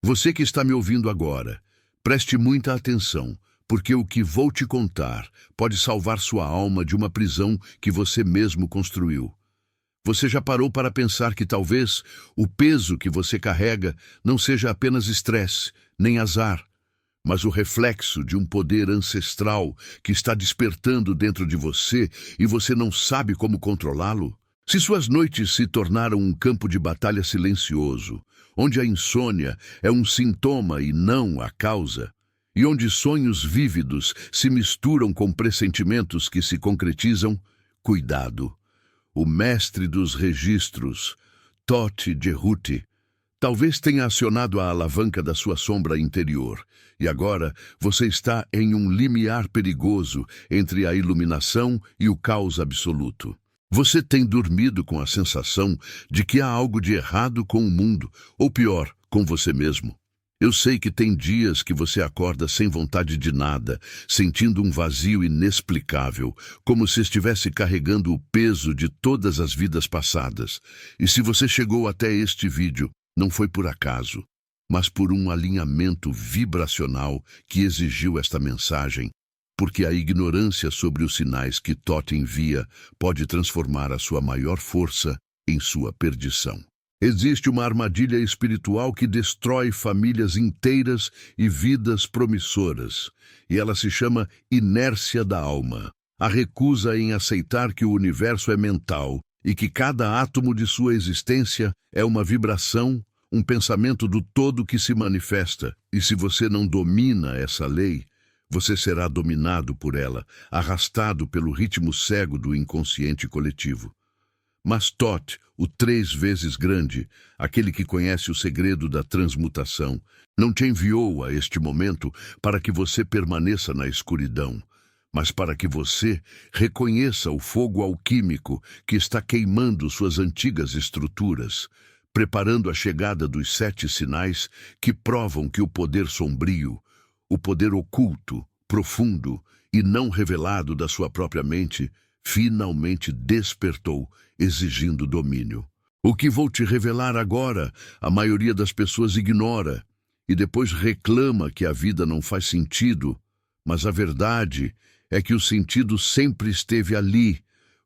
Você que está me ouvindo agora, preste muita atenção, porque o que vou te contar pode salvar sua alma de uma prisão que você mesmo construiu. Você já parou para pensar que talvez o peso que você carrega não seja apenas estresse, nem azar, mas o reflexo de um poder ancestral que está despertando dentro de você e você não sabe como controlá-lo? Se suas noites se tornaram um campo de batalha silencioso, onde a insônia é um sintoma e não a causa, e onde sonhos vívidos se misturam com pressentimentos que se concretizam, cuidado. O mestre dos registros, Tote Jehuti, talvez tenha acionado a alavanca da sua sombra interior, e agora você está em um limiar perigoso entre a iluminação e o caos absoluto. Você tem dormido com a sensação de que há algo de errado com o mundo, ou pior, com você mesmo. Eu sei que tem dias que você acorda sem vontade de nada, sentindo um vazio inexplicável, como se estivesse carregando o peso de todas as vidas passadas. E se você chegou até este vídeo, não foi por acaso, mas por um alinhamento vibracional que exigiu esta mensagem, porque a ignorância sobre os sinais que Tote envia pode transformar a sua maior força em sua perdição. Existe uma armadilha espiritual que destrói famílias inteiras e vidas promissoras, e ela se chama inércia da alma, a recusa em aceitar que o universo é mental e que cada átomo de sua existência é uma vibração, um pensamento do todo que se manifesta, e se você não domina essa lei, você será dominado por ela, arrastado pelo ritmo cego do inconsciente coletivo. Mas Tote, o 3 vezes grande, aquele que conhece o segredo da transmutação, não te enviou a este momento para que você permaneça na escuridão, mas para que você reconheça o fogo alquímico que está queimando suas antigas estruturas, preparando a chegada dos 7 sinais que provam que o poder sombrio, o poder oculto, profundo e não revelado da sua própria mente, finalmente despertou, exigindo domínio. O que vou te revelar agora, a maioria das pessoas ignora, e depois reclama que a vida não faz sentido, mas a verdade é que o sentido sempre esteve ali,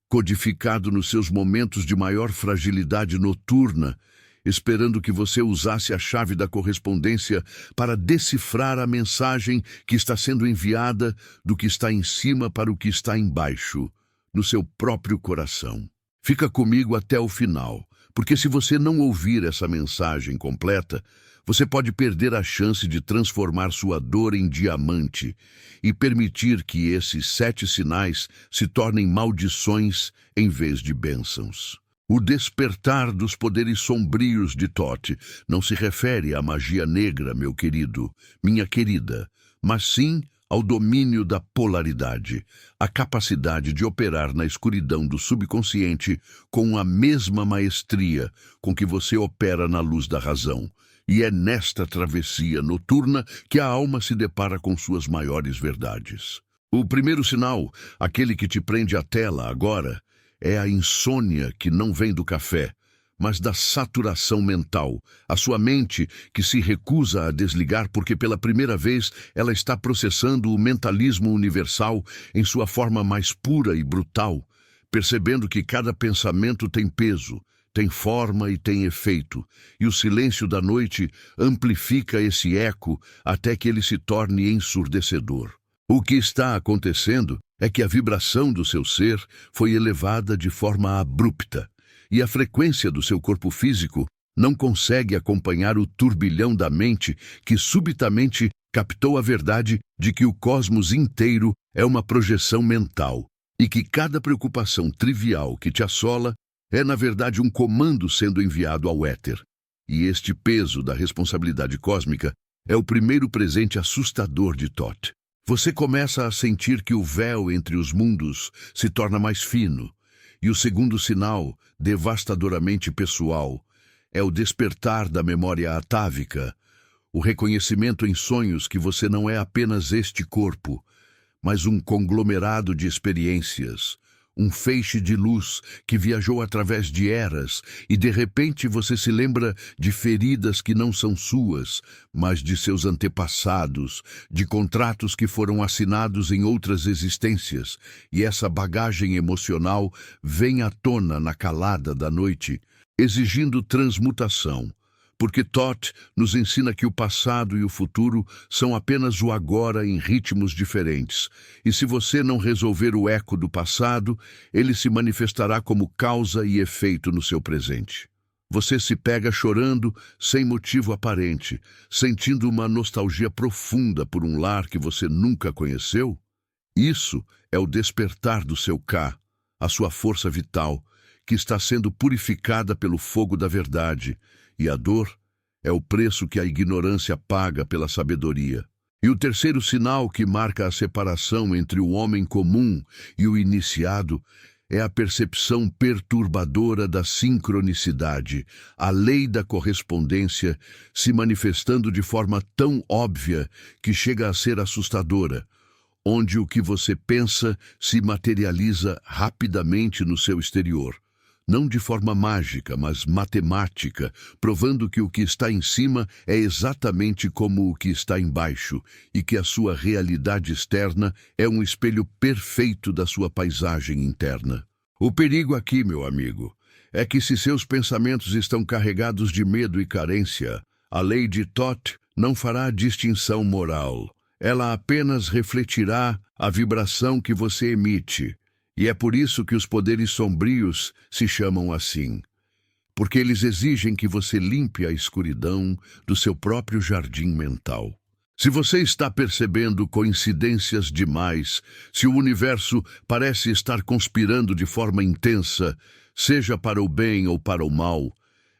codificado nos seus momentos de maior fragilidade noturna, esperando que você usasse a chave da correspondência para decifrar a mensagem que está sendo enviada do que está em cima para o que está embaixo, no seu próprio coração. Fica comigo até o final, porque se você não ouvir essa mensagem completa, você pode perder a chance de transformar sua dor em diamante e permitir que esses 7 sinais se tornem maldições em vez de bênçãos. O despertar dos poderes sombrios de Tote não se refere à magia negra, meu querido, minha querida, mas sim ao domínio da polaridade, a capacidade de operar na escuridão do subconsciente com a mesma maestria com que você opera na luz da razão. E é nesta travessia noturna que a alma se depara com suas maiores verdades. O primeiro sinal, aquele que te prende à tela agora, é a insônia que não vem do café, mas da saturação mental, a sua mente que se recusa a desligar porque pela primeira vez ela está processando o mentalismo universal em sua forma mais pura e brutal, percebendo que cada pensamento tem peso, tem forma e tem efeito, e o silêncio da noite amplifica esse eco até que ele se torne ensurdecedor. O que está acontecendo é que a vibração do seu ser foi elevada de forma abrupta, e a frequência do seu corpo físico não consegue acompanhar o turbilhão da mente que subitamente captou a verdade de que o cosmos inteiro é uma projeção mental, e que cada preocupação trivial que te assola é, na verdade, um comando sendo enviado ao éter. E este peso da responsabilidade cósmica é o primeiro presente assustador de Tote. Você começa a sentir que o véu entre os mundos se torna mais fino, e o segundo sinal, devastadoramente pessoal, é o despertar da memória atávica, o reconhecimento em sonhos que você não é apenas este corpo, mas um conglomerado de experiências, um feixe de luz que viajou através de eras, e de repente você se lembra de feridas que não são suas, mas de seus antepassados, de contratos que foram assinados em outras existências, e essa bagagem emocional vem à tona na calada da noite, exigindo transmutação. Porque Thoth nos ensina que o passado e o futuro são apenas o agora em ritmos diferentes. E se você não resolver o eco do passado, ele se manifestará como causa e efeito no seu presente. Você se pega chorando sem motivo aparente, sentindo uma nostalgia profunda por um lar que você nunca conheceu? Isso é o despertar do seu Ka, a sua força vital, que está sendo purificada pelo fogo da verdade, e a dor é o preço que a ignorância paga pela sabedoria. E o terceiro sinal que marca a separação entre o homem comum e o iniciado é a percepção perturbadora da sincronicidade, a lei da correspondência se manifestando de forma tão óbvia que chega a ser assustadora, onde o que você pensa se materializa rapidamente no seu exterior. Não de forma mágica, mas matemática, provando que o que está em cima é exatamente como o que está embaixo, e que a sua realidade externa é um espelho perfeito da sua paisagem interna. O perigo aqui, meu amigo, é que se seus pensamentos estão carregados de medo e carência, a lei de Thoth não fará distinção moral. Ela apenas refletirá a vibração que você emite. E é por isso que os poderes sombrios se chamam assim. Porque eles exigem que você limpe a escuridão do seu próprio jardim mental. Se você está percebendo coincidências demais, se o universo parece estar conspirando de forma intensa, seja para o bem ou para o mal,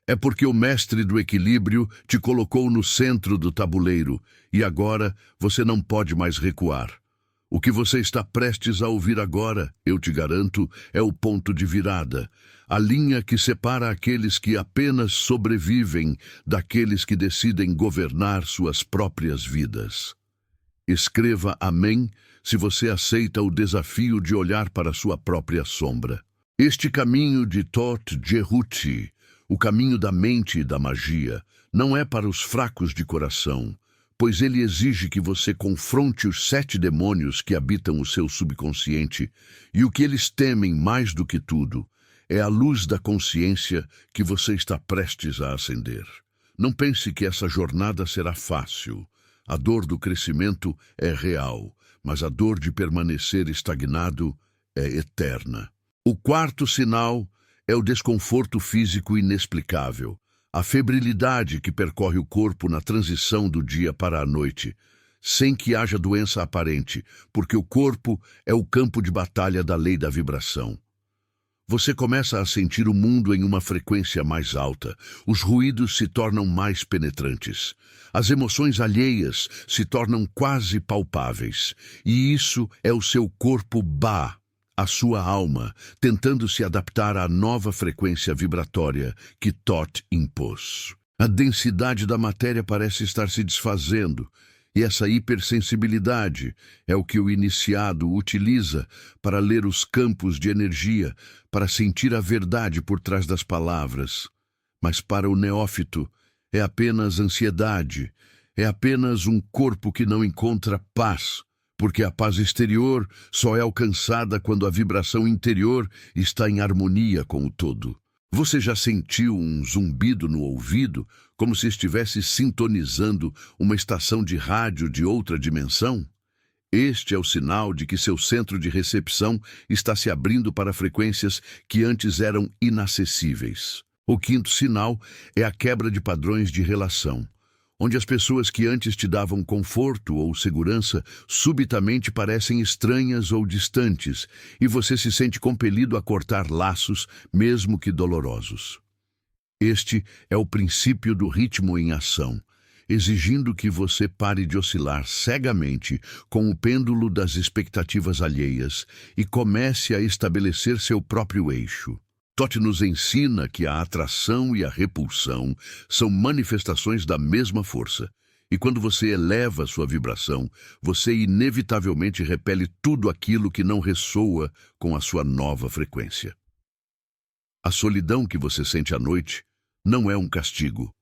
é porque o mestre do equilíbrio te colocou no centro do tabuleiro e agora você não pode mais recuar. O que você está prestes a ouvir agora, eu te garanto, é o ponto de virada, a linha que separa aqueles que apenas sobrevivem daqueles que decidem governar suas próprias vidas. Escreva amém se você aceita o desafio de olhar para sua própria sombra. Este caminho de Thoth Jehuti, o caminho da mente e da magia, não é para os fracos de coração, pois ele exige que você confronte os 7 demônios que habitam o seu subconsciente, e o que eles temem mais do que tudo é a luz da consciência que você está prestes a acender. Não pense que essa jornada será fácil. A dor do crescimento é real, mas a dor de permanecer estagnado é eterna. O quarto sinal é o desconforto físico inexplicável. A febrilidade que percorre o corpo na transição do dia para a noite, sem que haja doença aparente, porque o corpo é o campo de batalha da lei da vibração. Você começa a sentir o mundo em uma frequência mais alta, os ruídos se tornam mais penetrantes, as emoções alheias se tornam quase palpáveis, e isso é o seu corpo Ba, a sua alma, tentando se adaptar à nova frequência vibratória que Thoth impôs. A densidade da matéria parece estar se desfazendo, e essa hipersensibilidade é o que o iniciado utiliza para ler os campos de energia, para sentir a verdade por trás das palavras. Mas para o neófito é apenas ansiedade, é apenas um corpo que não encontra paz, porque a paz exterior só é alcançada quando a vibração interior está em harmonia com o todo. Você já sentiu um zumbido no ouvido, como se estivesse sintonizando uma estação de rádio de outra dimensão? Este é o sinal de que seu centro de recepção está se abrindo para frequências que antes eram inacessíveis. O quinto sinal é a quebra de padrões de relação, onde as pessoas que antes te davam conforto ou segurança subitamente parecem estranhas ou distantes, e você se sente compelido a cortar laços, mesmo que dolorosos. Este é o princípio do ritmo em ação, exigindo que você pare de oscilar cegamente com o pêndulo das expectativas alheias e comece a estabelecer seu próprio eixo. Thoth nos ensina que a atração e a repulsão são manifestações da mesma força, E quando você eleva sua vibração, você inevitavelmente repele tudo aquilo que não ressoa com a sua nova frequência. A solidão que você sente à noite não é um castigo.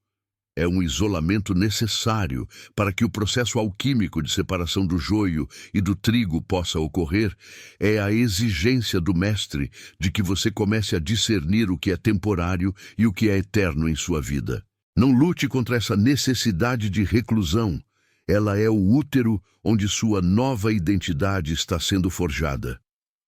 É um isolamento necessário para que o processo alquímico de separação do joio e do trigo possa ocorrer. É a exigência do mestre de que você comece a discernir o que é temporário e o que é eterno em sua vida. Não lute contra essa necessidade de reclusão. Ela é o útero onde sua nova identidade está sendo forjada.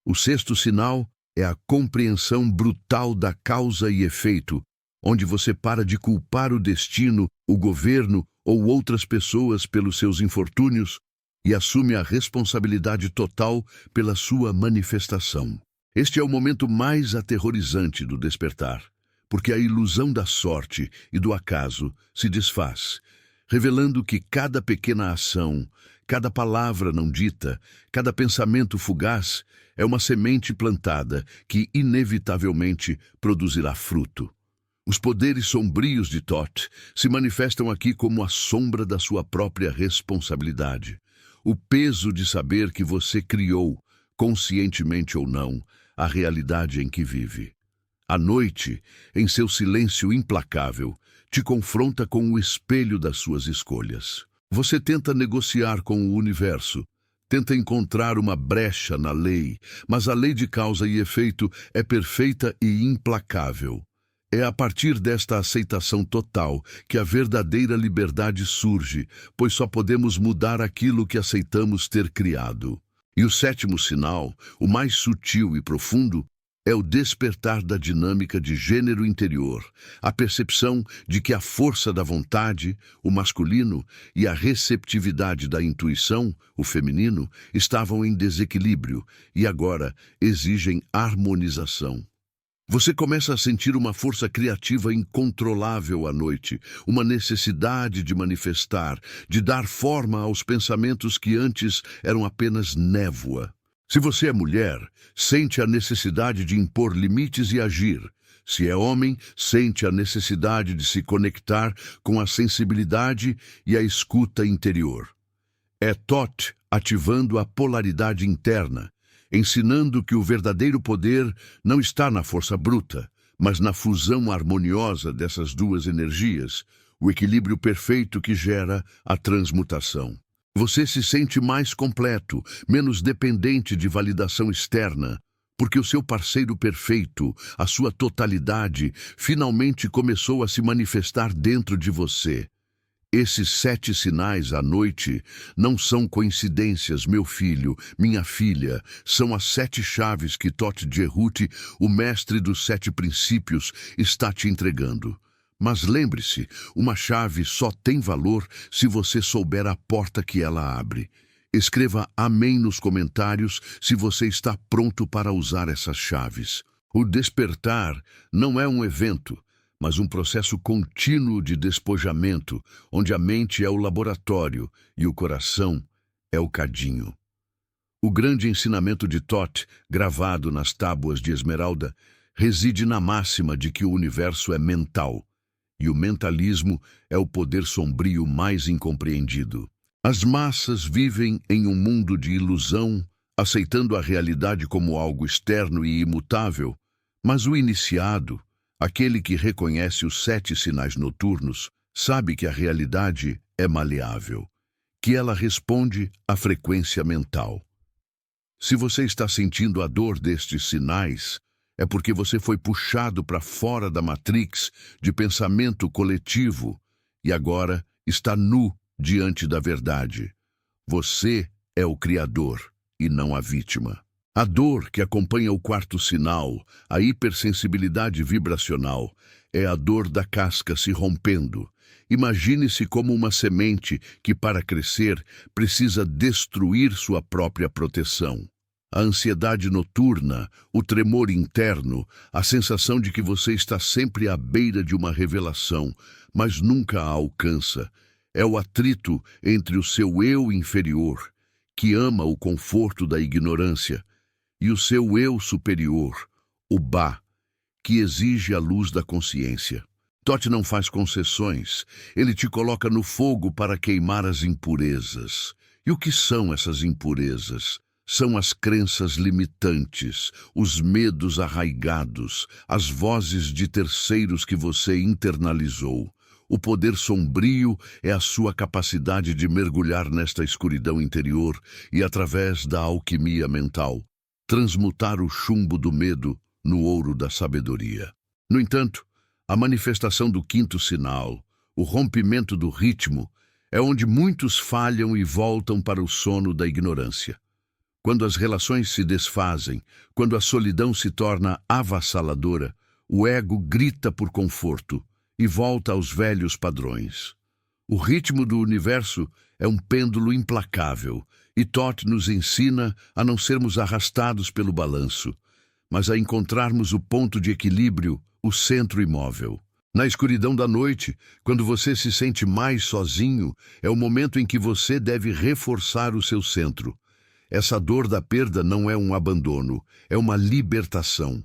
O sexto sinal é a compreensão brutal da causa e efeito, onde você para de culpar o destino, o governo ou outras pessoas pelos seus infortúnios e assume a responsabilidade total pela sua manifestação. Este é o momento mais aterrorizante do despertar, porque a ilusão da sorte e do acaso se desfaz, revelando que cada pequena ação, cada palavra não dita, cada pensamento fugaz é uma semente plantada que inevitavelmente produzirá fruto. Os poderes sombrios de Thoth se manifestam aqui como a sombra da sua própria responsabilidade. O peso de saber que você criou, conscientemente ou não, a realidade em que vive. A noite, em seu silêncio implacável, te confronta com o espelho das suas escolhas. Você tenta negociar com o universo, tenta encontrar uma brecha na lei, mas a lei de causa e efeito é perfeita e implacável. É a partir desta aceitação total que a verdadeira liberdade surge, pois só podemos mudar aquilo que aceitamos ter criado. E o sétimo sinal, o mais sutil e profundo, é o despertar da dinâmica de gênero interior, a percepção de que a força da vontade, o masculino, e a receptividade da intuição, o feminino, estavam em desequilíbrio e agora exigem harmonização. Você começa a sentir uma força criativa incontrolável à noite, uma necessidade de manifestar, de dar forma aos pensamentos que antes eram apenas névoa. Se você é mulher, sente a necessidade de impor limites e agir. Se é homem, sente a necessidade de se conectar com a sensibilidade e a escuta interior. É Thoth ativando a polaridade interna, ensinando que o verdadeiro poder não está na força bruta, mas na fusão harmoniosa dessas duas energias, o equilíbrio perfeito que gera a transmutação. Você se sente mais completo, menos dependente de validação externa, porque o seu parceiro perfeito, a sua totalidade, finalmente começou a se manifestar dentro de você. Esses 7 sinais à noite não são coincidências, meu filho, minha filha. São as 7 chaves que Thoth Jerut, o mestre dos 7 princípios, está te entregando. Mas lembre-se, uma chave só tem valor se você souber a porta que ela abre. Escreva amém nos comentários se você está pronto para usar essas chaves. O despertar não é um evento, mas um processo contínuo de despojamento, onde a mente é o laboratório e o coração é o cadinho. O grande ensinamento de Thoth, gravado nas tábuas de esmeralda, reside na máxima de que o universo é mental, e o mentalismo é o poder sombrio mais incompreendido. As massas vivem em um mundo de ilusão, aceitando a realidade como algo externo e imutável, mas o iniciado, aquele que reconhece os 7 sinais noturnos, sabe que a realidade é maleável, que ela responde à frequência mental. Se você está sentindo a dor destes sinais, é porque você foi puxado para fora da matrix de pensamento coletivo e agora está nu diante da verdade. Você é o criador e não a vítima. A dor que acompanha o 4º sinal, a hipersensibilidade vibracional, é a dor da casca se rompendo. Imagine-se como uma semente que, para crescer, precisa destruir sua própria proteção. A ansiedade noturna, o tremor interno, a sensação de que você está sempre à beira de uma revelação, mas nunca a alcança, é o atrito entre o seu eu inferior, que ama o conforto da ignorância, e o seu eu superior, o Ba, que exige a luz da consciência. Tote não faz concessões. Ele te coloca no fogo para queimar as impurezas. E o que são essas impurezas? São as crenças limitantes, os medos arraigados, as vozes de terceiros que você internalizou. O poder sombrio é a sua capacidade de mergulhar nesta escuridão interior e, através da alquimia mental, transmutar o chumbo do medo no ouro da sabedoria. No entanto, a manifestação do quinto sinal, o rompimento do ritmo, é onde muitos falham e voltam para o sono da ignorância. Quando as relações se desfazem, quando a solidão se torna avassaladora, o ego grita por conforto e volta aos velhos padrões. O ritmo do universo é um pêndulo implacável, e Thoth nos ensina a não sermos arrastados pelo balanço, mas a encontrarmos o ponto de equilíbrio, o centro imóvel. Na escuridão da noite, quando você se sente mais sozinho, é o momento em que você deve reforçar o seu centro. Essa dor da perda não é um abandono, é uma libertação.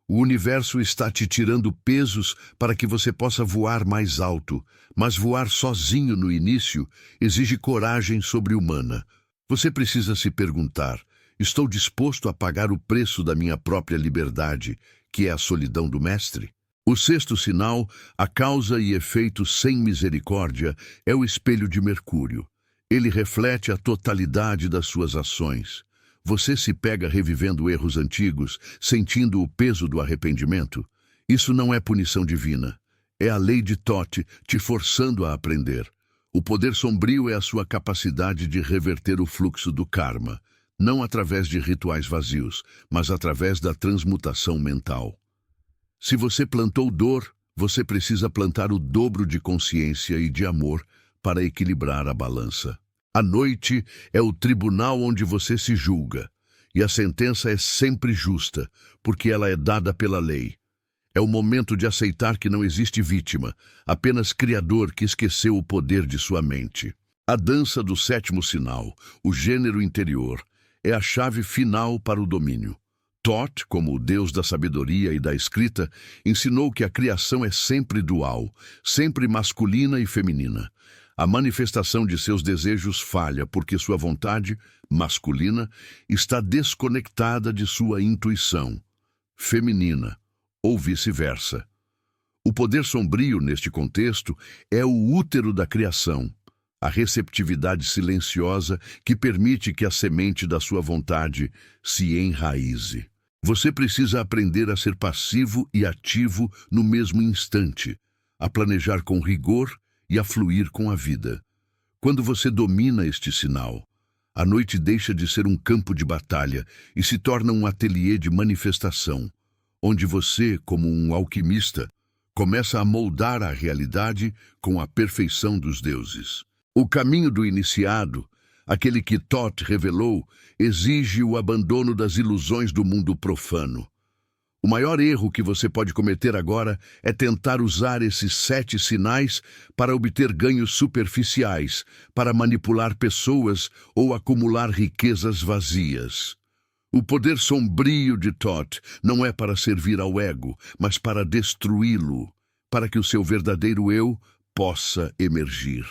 O universo está te tirando pesos para que você possa voar mais alto, mas voar sozinho no início exige coragem sobre-humana. Você precisa se perguntar: estou disposto a pagar o preço da minha própria liberdade, que é a solidão do mestre? O sexto sinal, a causa e efeito sem misericórdia, é o espelho de Mercúrio. Ele reflete a totalidade das suas ações. Você se pega revivendo erros antigos, sentindo o peso do arrependimento? Isso não é punição divina. É a lei de Thoth te forçando a aprender. O poder sombrio é a sua capacidade de reverter o fluxo do karma, não através de rituais vazios, mas através da transmutação mental. Se você plantou dor, você precisa plantar o dobro de consciência e de amor para equilibrar a balança. A noite é o tribunal onde você se julga, e a sentença é sempre justa, porque ela é dada pela lei. É o momento de aceitar que não existe vítima, apenas criador que esqueceu o poder de sua mente. A dança do sétimo sinal, o gênero interior, é a chave final para o domínio. Thoth, como o deus da sabedoria e da escrita, ensinou que a criação é sempre dual, sempre masculina e feminina. A manifestação de seus desejos falha porque sua vontade, masculina, está desconectada de sua intuição, feminina, ou vice-versa. O poder sombrio, neste contexto, é o útero da criação, a receptividade silenciosa que permite que a semente da sua vontade se enraize. Você precisa aprender a ser passivo e ativo no mesmo instante, a planejar com rigor e a fluir com a vida. Quando você domina este sinal, a noite deixa de ser um campo de batalha e se torna um ateliê de manifestação, onde você, como um alquimista, começa a moldar a realidade com a perfeição dos deuses. O caminho do iniciado, aquele que Thoth revelou, exige o abandono das ilusões do mundo profano. O maior erro que você pode cometer agora é tentar usar esses 7 sinais para obter ganhos superficiais, para manipular pessoas ou acumular riquezas vazias. O poder sombrio de Thoth não é para servir ao ego, mas para destruí-lo, para que o seu verdadeiro eu possa emergir.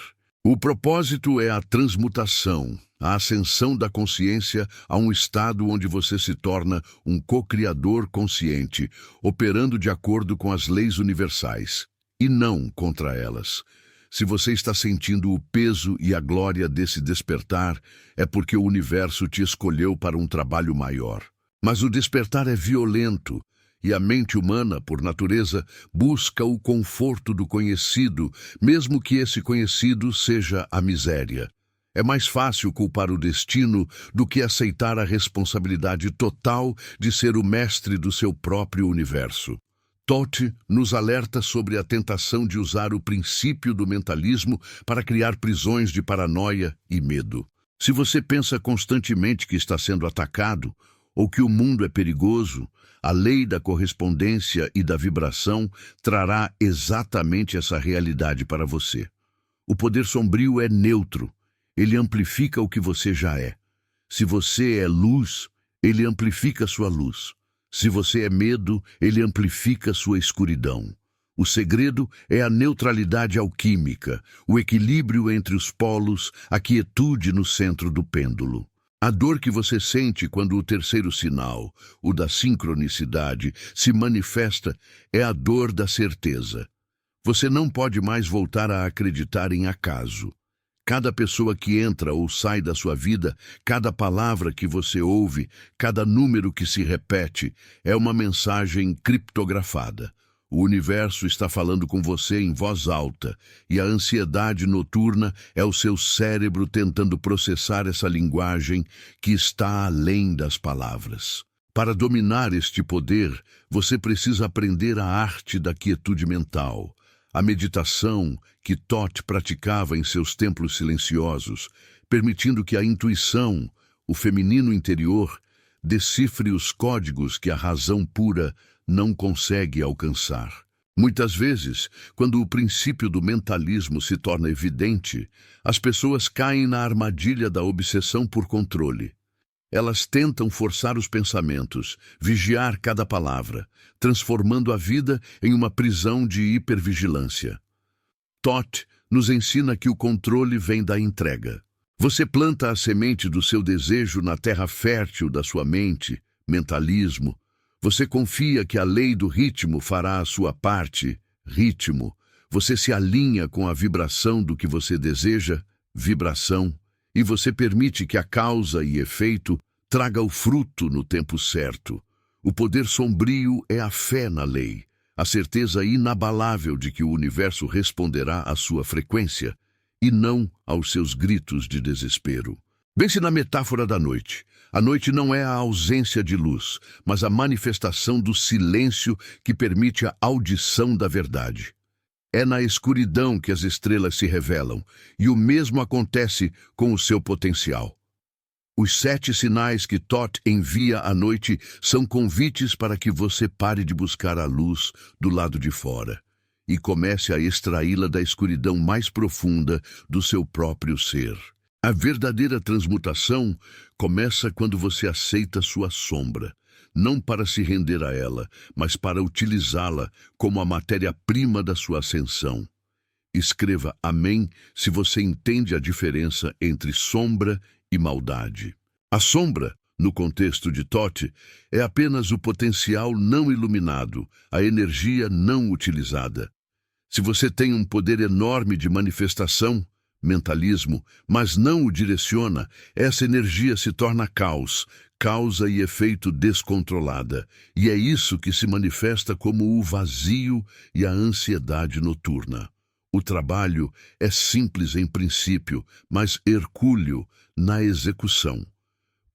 O propósito é a transmutação, a ascensão da consciência a um estado onde você se torna um co-criador consciente, operando de acordo com as leis universais, e não contra elas. Se você está sentindo o peso e a glória desse despertar, é porque o universo te escolheu para um trabalho maior. Mas o despertar é violento, e a mente humana, por natureza, busca o conforto do conhecido, mesmo que esse conhecido seja a miséria. É mais fácil culpar o destino do que aceitar a responsabilidade total de ser o mestre do seu próprio universo. Thoth nos alerta sobre a tentação de usar o princípio do mentalismo para criar prisões de paranoia e medo. Se você pensa constantemente que está sendo atacado, ou que o mundo é perigoso, a lei da correspondência e da vibração trará exatamente essa realidade para você. O poder sombrio é neutro. Ele amplifica o que você já é. Se você é luz, ele amplifica sua luz. Se você é medo, ele amplifica sua escuridão. O segredo é a neutralidade alquímica, o equilíbrio entre os polos, a quietude no centro do pêndulo. A dor que você sente quando o terceiro sinal, o da sincronicidade, se manifesta é a dor da certeza. Você não pode mais voltar a acreditar em acaso. Cada pessoa que entra ou sai da sua vida, cada palavra que você ouve, cada número que se repete, é uma mensagem criptografada. O universo está falando com você em voz alta, e a ansiedade noturna é o seu cérebro tentando processar essa linguagem que está além das palavras. Para dominar este poder, você precisa aprender a arte da quietude mental. A meditação que Thoth praticava em seus templos silenciosos, permitindo que a intuição, o feminino interior, decifre os códigos que a razão pura não consegue alcançar. Muitas vezes, quando o princípio do mentalismo se torna evidente, as pessoas caem na armadilha da obsessão por controle. Elas tentam forçar os pensamentos, vigiar cada palavra, transformando a vida em uma prisão de hipervigilância. Thoth nos ensina que o controle vem da entrega. Você planta a semente do seu desejo na terra fértil da sua mente, mentalismo. Você confia que a lei do ritmo fará a sua parte, ritmo. Você se alinha com a vibração do que você deseja, vibração. E você permite que a causa e efeito traga o fruto no tempo certo. O poder sombrio é a fé na lei, a certeza inabalável de que o universo responderá à sua frequência e não aos seus gritos de desespero. Pense na metáfora da noite. A noite não é a ausência de luz, mas a manifestação do silêncio que permite a audição da verdade. É na escuridão que as estrelas se revelam, e o mesmo acontece com o seu potencial. Os 7 sinais que Thoth envia à noite são convites para que você pare de buscar a luz do lado de fora e comece a extraí-la da escuridão mais profunda do seu próprio ser. A verdadeira transmutação começa quando você aceita sua sombra, não para se render a ela, mas para utilizá-la como a matéria-prima da sua ascensão. Escreva amém se você entende a diferença entre sombra e maldade. A sombra, no contexto de Thoth, é apenas o potencial não iluminado, a energia não utilizada. Se você tem um poder enorme de manifestação, mentalismo, mas não o direciona, essa energia se torna caos, causa e efeito descontrolada, e é isso que se manifesta como o vazio e a ansiedade noturna. O trabalho é simples em princípio, mas hercúleo na execução.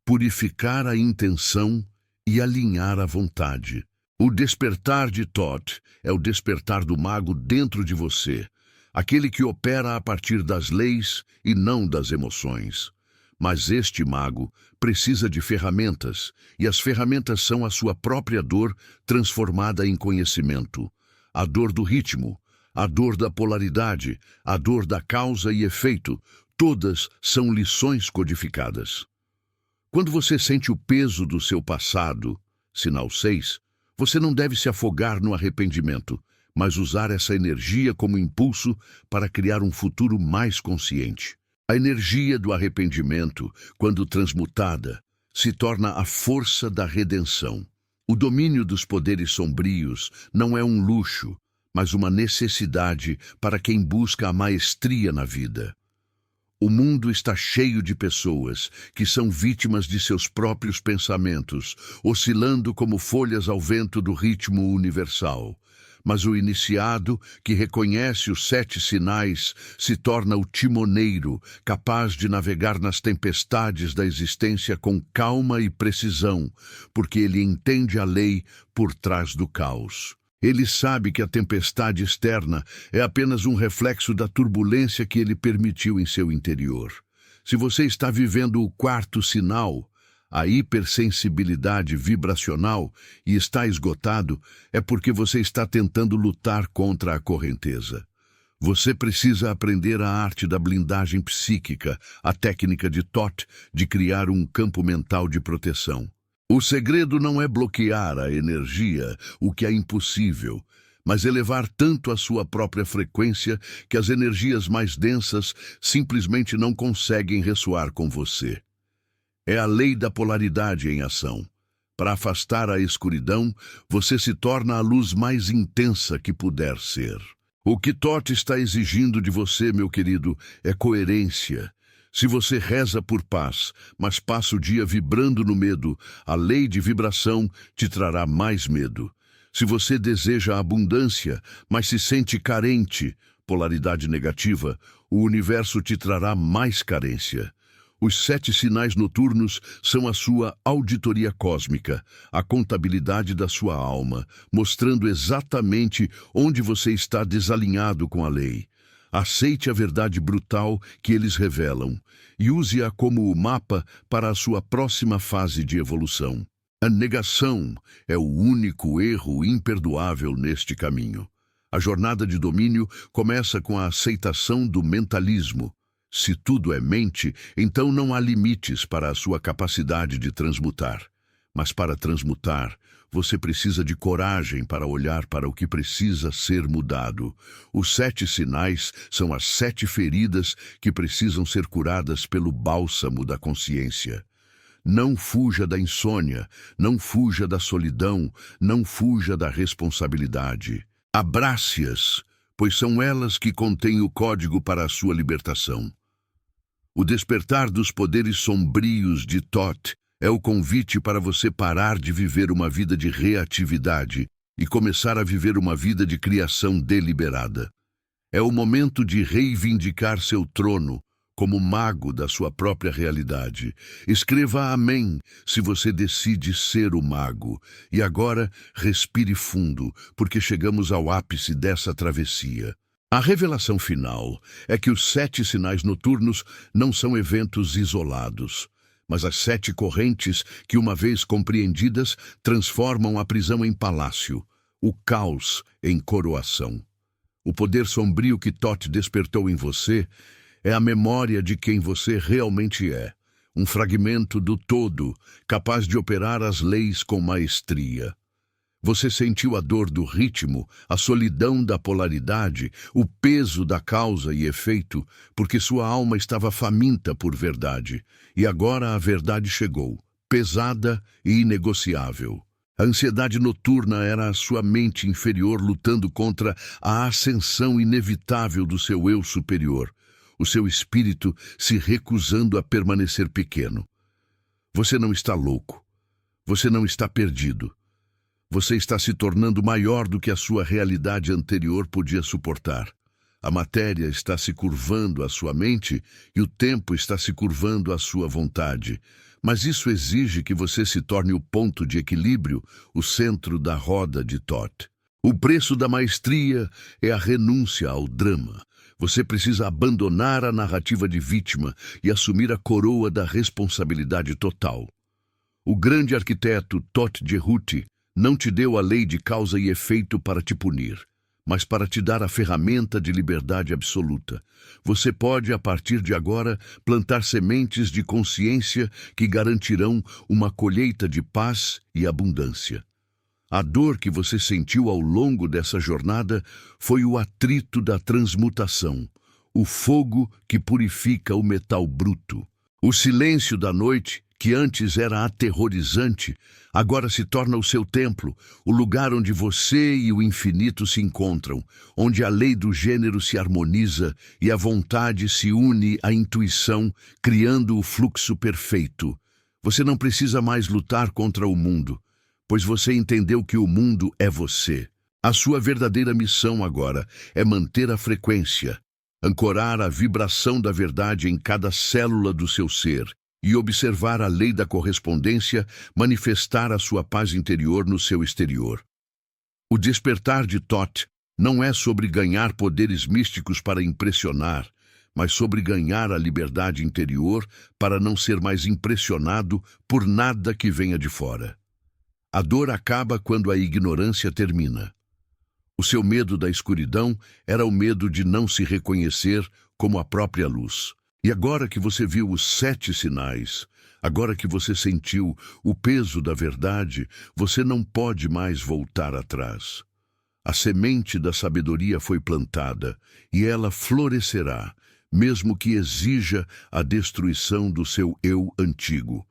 Purificar a intenção e alinhar a vontade. O despertar de Thoth é o despertar do mago dentro de você, aquele que opera a partir das leis e não das emoções. Mas este mago precisa de ferramentas, e as ferramentas são a sua própria dor transformada em conhecimento. A dor do ritmo, a dor da polaridade, a dor da causa e efeito, todas são lições codificadas. Quando você sente o peso do seu passado, sinal 6, você não deve se afogar no arrependimento, mas usar essa energia como impulso para criar um futuro mais consciente. A energia do arrependimento, quando transmutada, se torna a força da redenção. O domínio dos poderes sombrios não é um luxo, mas uma necessidade para quem busca a maestria na vida. O mundo está cheio de pessoas que são vítimas de seus próprios pensamentos, oscilando como folhas ao vento do ritmo universal. Mas o iniciado, que reconhece os 7 sinais, se torna o timoneiro, capaz de navegar nas tempestades da existência com calma e precisão, porque ele entende a lei por trás do caos. Ele sabe que a tempestade externa é apenas um reflexo da turbulência que ele permitiu em seu interior. Se você está vivendo o 4º sinal, a hipersensibilidade vibracional, e está esgotado, é porque você está tentando lutar contra a correnteza. Você precisa aprender a arte da blindagem psíquica, a técnica de Thoth de criar um campo mental de proteção. O segredo não é bloquear a energia, o que é impossível, mas elevar tanto a sua própria frequência que as energias mais densas simplesmente não conseguem ressoar com você. É a lei da polaridade em ação. Para afastar a escuridão, você se torna a luz mais intensa que puder ser. O que Thoth está exigindo de você, meu querido, é coerência. Se você reza por paz, mas passa o dia vibrando no medo, a lei de vibração te trará mais medo. Se você deseja abundância, mas se sente carente, polaridade negativa, o universo te trará mais carência. Os 7 sinais noturnos são a sua auditoria cósmica, a contabilidade da sua alma, mostrando exatamente onde você está desalinhado com a lei. Aceite a verdade brutal que eles revelam e use-a como o mapa para a sua próxima fase de evolução. A negação é o único erro imperdoável neste caminho. A jornada de domínio começa com a aceitação do mentalismo. Se tudo é mente, então não há limites para a sua capacidade de transmutar. Mas para transmutar, você precisa de coragem para olhar para o que precisa ser mudado. Os 7 sinais são as 7 feridas que precisam ser curadas pelo bálsamo da consciência. Não fuja da insônia, não fuja da solidão, não fuja da responsabilidade. Abrace-as, pois são elas que contêm o código para a sua libertação. O despertar dos poderes sombrios de Thoth é o convite para você parar de viver uma vida de reatividade e começar a viver uma vida de criação deliberada. É o momento de reivindicar seu trono como mago da sua própria realidade. Escreva amém se você decide ser o mago. E agora, respire fundo, porque chegamos ao ápice dessa travessia. A revelação final é que os 7 sinais noturnos não são eventos isolados, mas as 7 correntes que, uma vez compreendidas, transformam a prisão em palácio, o caos em coroação. O poder sombrio que Thoth despertou em você é a memória de quem você realmente é, um fragmento do todo, capaz de operar as leis com maestria. Você sentiu a dor do ritmo, a solidão da polaridade, o peso da causa e efeito, porque sua alma estava faminta por verdade. E agora a verdade chegou, pesada e inegociável. A ansiedade noturna era a sua mente inferior lutando contra a ascensão inevitável do seu eu superior, o seu espírito se recusando a permanecer pequeno. Você não está louco. Você não está perdido. Você está se tornando maior do que a sua realidade anterior podia suportar. A matéria está se curvando à sua mente e o tempo está se curvando à sua vontade. Mas isso exige que você se torne o ponto de equilíbrio, o centro da roda de Thoth. O preço da maestria é a renúncia ao drama. Você precisa abandonar a narrativa de vítima e assumir a coroa da responsabilidade total. O grande arquiteto Thoth Jehuti não te deu a lei de causa e efeito para te punir, mas para te dar a ferramenta de liberdade absoluta. Você pode, a partir de agora, plantar sementes de consciência que garantirão uma colheita de paz e abundância. A dor que você sentiu ao longo dessa jornada foi o atrito da transmutação, o fogo que purifica o metal bruto. O silêncio da noite, que antes era aterrorizante, agora se torna o seu templo, o lugar onde você e o infinito se encontram, onde a lei do gênero se harmoniza e a vontade se une à intuição, criando o fluxo perfeito. Você não precisa mais lutar contra o mundo, pois você entendeu que o mundo é você. A sua verdadeira missão agora é manter a frequência, ancorar a vibração da verdade em cada célula do seu ser, e observar a lei da correspondência manifestar a sua paz interior no seu exterior. O despertar de Thoth não é sobre ganhar poderes místicos para impressionar, mas sobre ganhar a liberdade interior para não ser mais impressionado por nada que venha de fora. A dor acaba quando a ignorância termina. O seu medo da escuridão era o medo de não se reconhecer como a própria luz. E agora que você viu os 7 sinais, agora que você sentiu o peso da verdade, você não pode mais voltar atrás. A semente da sabedoria foi plantada, e ela florescerá, mesmo que exija a destruição do seu eu antigo.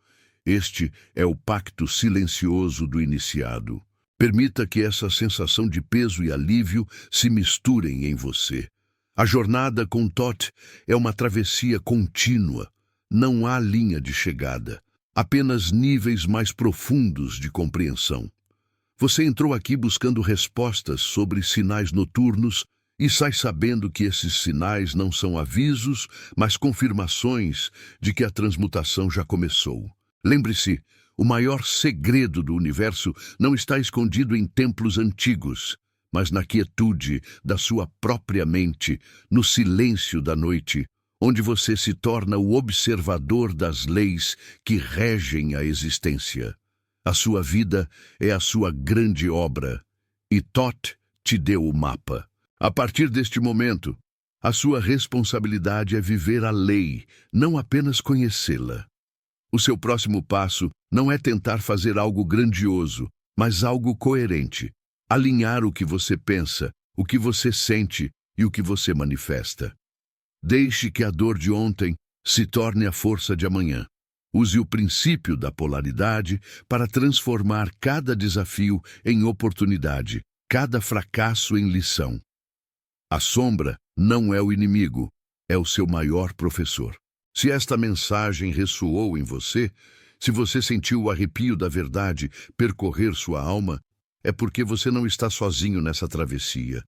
Este é o pacto silencioso do iniciado. Permita que essa sensação de peso e alívio se misturem em você. A jornada com Thoth é uma travessia contínua. Não há linha de chegada, apenas níveis mais profundos de compreensão. Você entrou aqui buscando respostas sobre sinais noturnos e sai sabendo que esses sinais não são avisos, mas confirmações de que a transmutação já começou. Lembre-se, o maior segredo do universo não está escondido em templos antigos, mas na quietude da sua própria mente, no silêncio da noite, onde você se torna o observador das leis que regem a existência. A sua vida é a sua grande obra, e Thoth te deu o mapa. A partir deste momento, a sua responsabilidade é viver a lei, não apenas conhecê-la. O seu próximo passo não é tentar fazer algo grandioso, mas algo coerente. Alinhar o que você pensa, o que você sente e o que você manifesta. Deixe que a dor de ontem se torne a força de amanhã. Use o princípio da polaridade para transformar cada desafio em oportunidade, cada fracasso em lição. A sombra não é o inimigo, é o seu maior professor. Se esta mensagem ressoou em você, se você sentiu o arrepio da verdade percorrer sua alma, é porque você não está sozinho nessa travessia.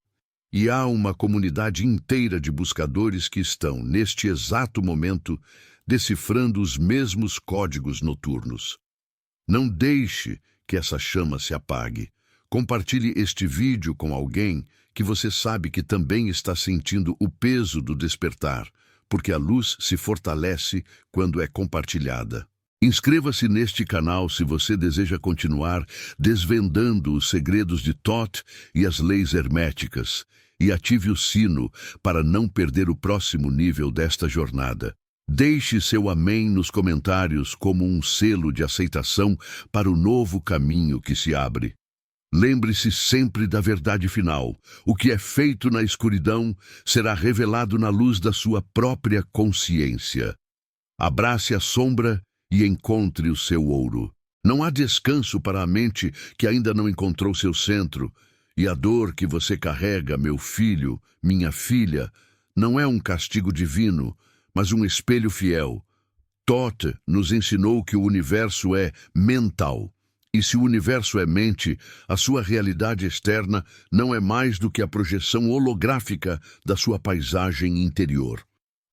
E há uma comunidade inteira de buscadores que estão, neste exato momento, decifrando os mesmos códigos noturnos. Não deixe que essa chama se apague. Compartilhe este vídeo com alguém que você sabe que também está sentindo o peso do despertar, porque a luz se fortalece quando é compartilhada. Inscreva-se neste canal se você deseja continuar desvendando os segredos de Thoth e as leis herméticas, e ative o sino para não perder o próximo nível desta jornada. Deixe seu amém nos comentários como um selo de aceitação para o novo caminho que se abre. Lembre-se sempre da verdade final. O que é feito na escuridão será revelado na luz da sua própria consciência. Abrace a sombra e encontre o seu ouro. Não há descanso para a mente que ainda não encontrou seu centro, e a dor que você carrega, meu filho, minha filha, não é um castigo divino, mas um espelho fiel. Thoth nos ensinou que o universo é mental. E se o universo é mente, a sua realidade externa não é mais do que a projeção holográfica da sua paisagem interior.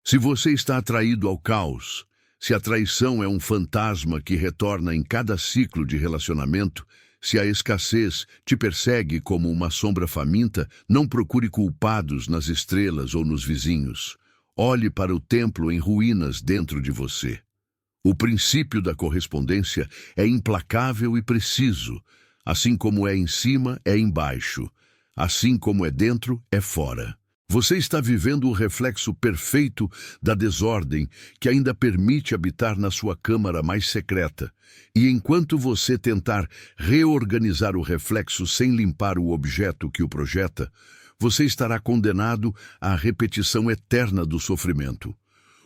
Se você está atraído ao caos, se a traição é um fantasma que retorna em cada ciclo de relacionamento, se a escassez te persegue como uma sombra faminta, não procure culpados nas estrelas ou nos vizinhos. Olhe para o templo em ruínas dentro de você. O princípio da correspondência é implacável e preciso. Assim como é em cima, é embaixo. Assim como é dentro, é fora. Você está vivendo o reflexo perfeito da desordem que ainda permite habitar na sua câmara mais secreta. E enquanto você tentar reorganizar o reflexo sem limpar o objeto que o projeta, você estará condenado à repetição eterna do sofrimento.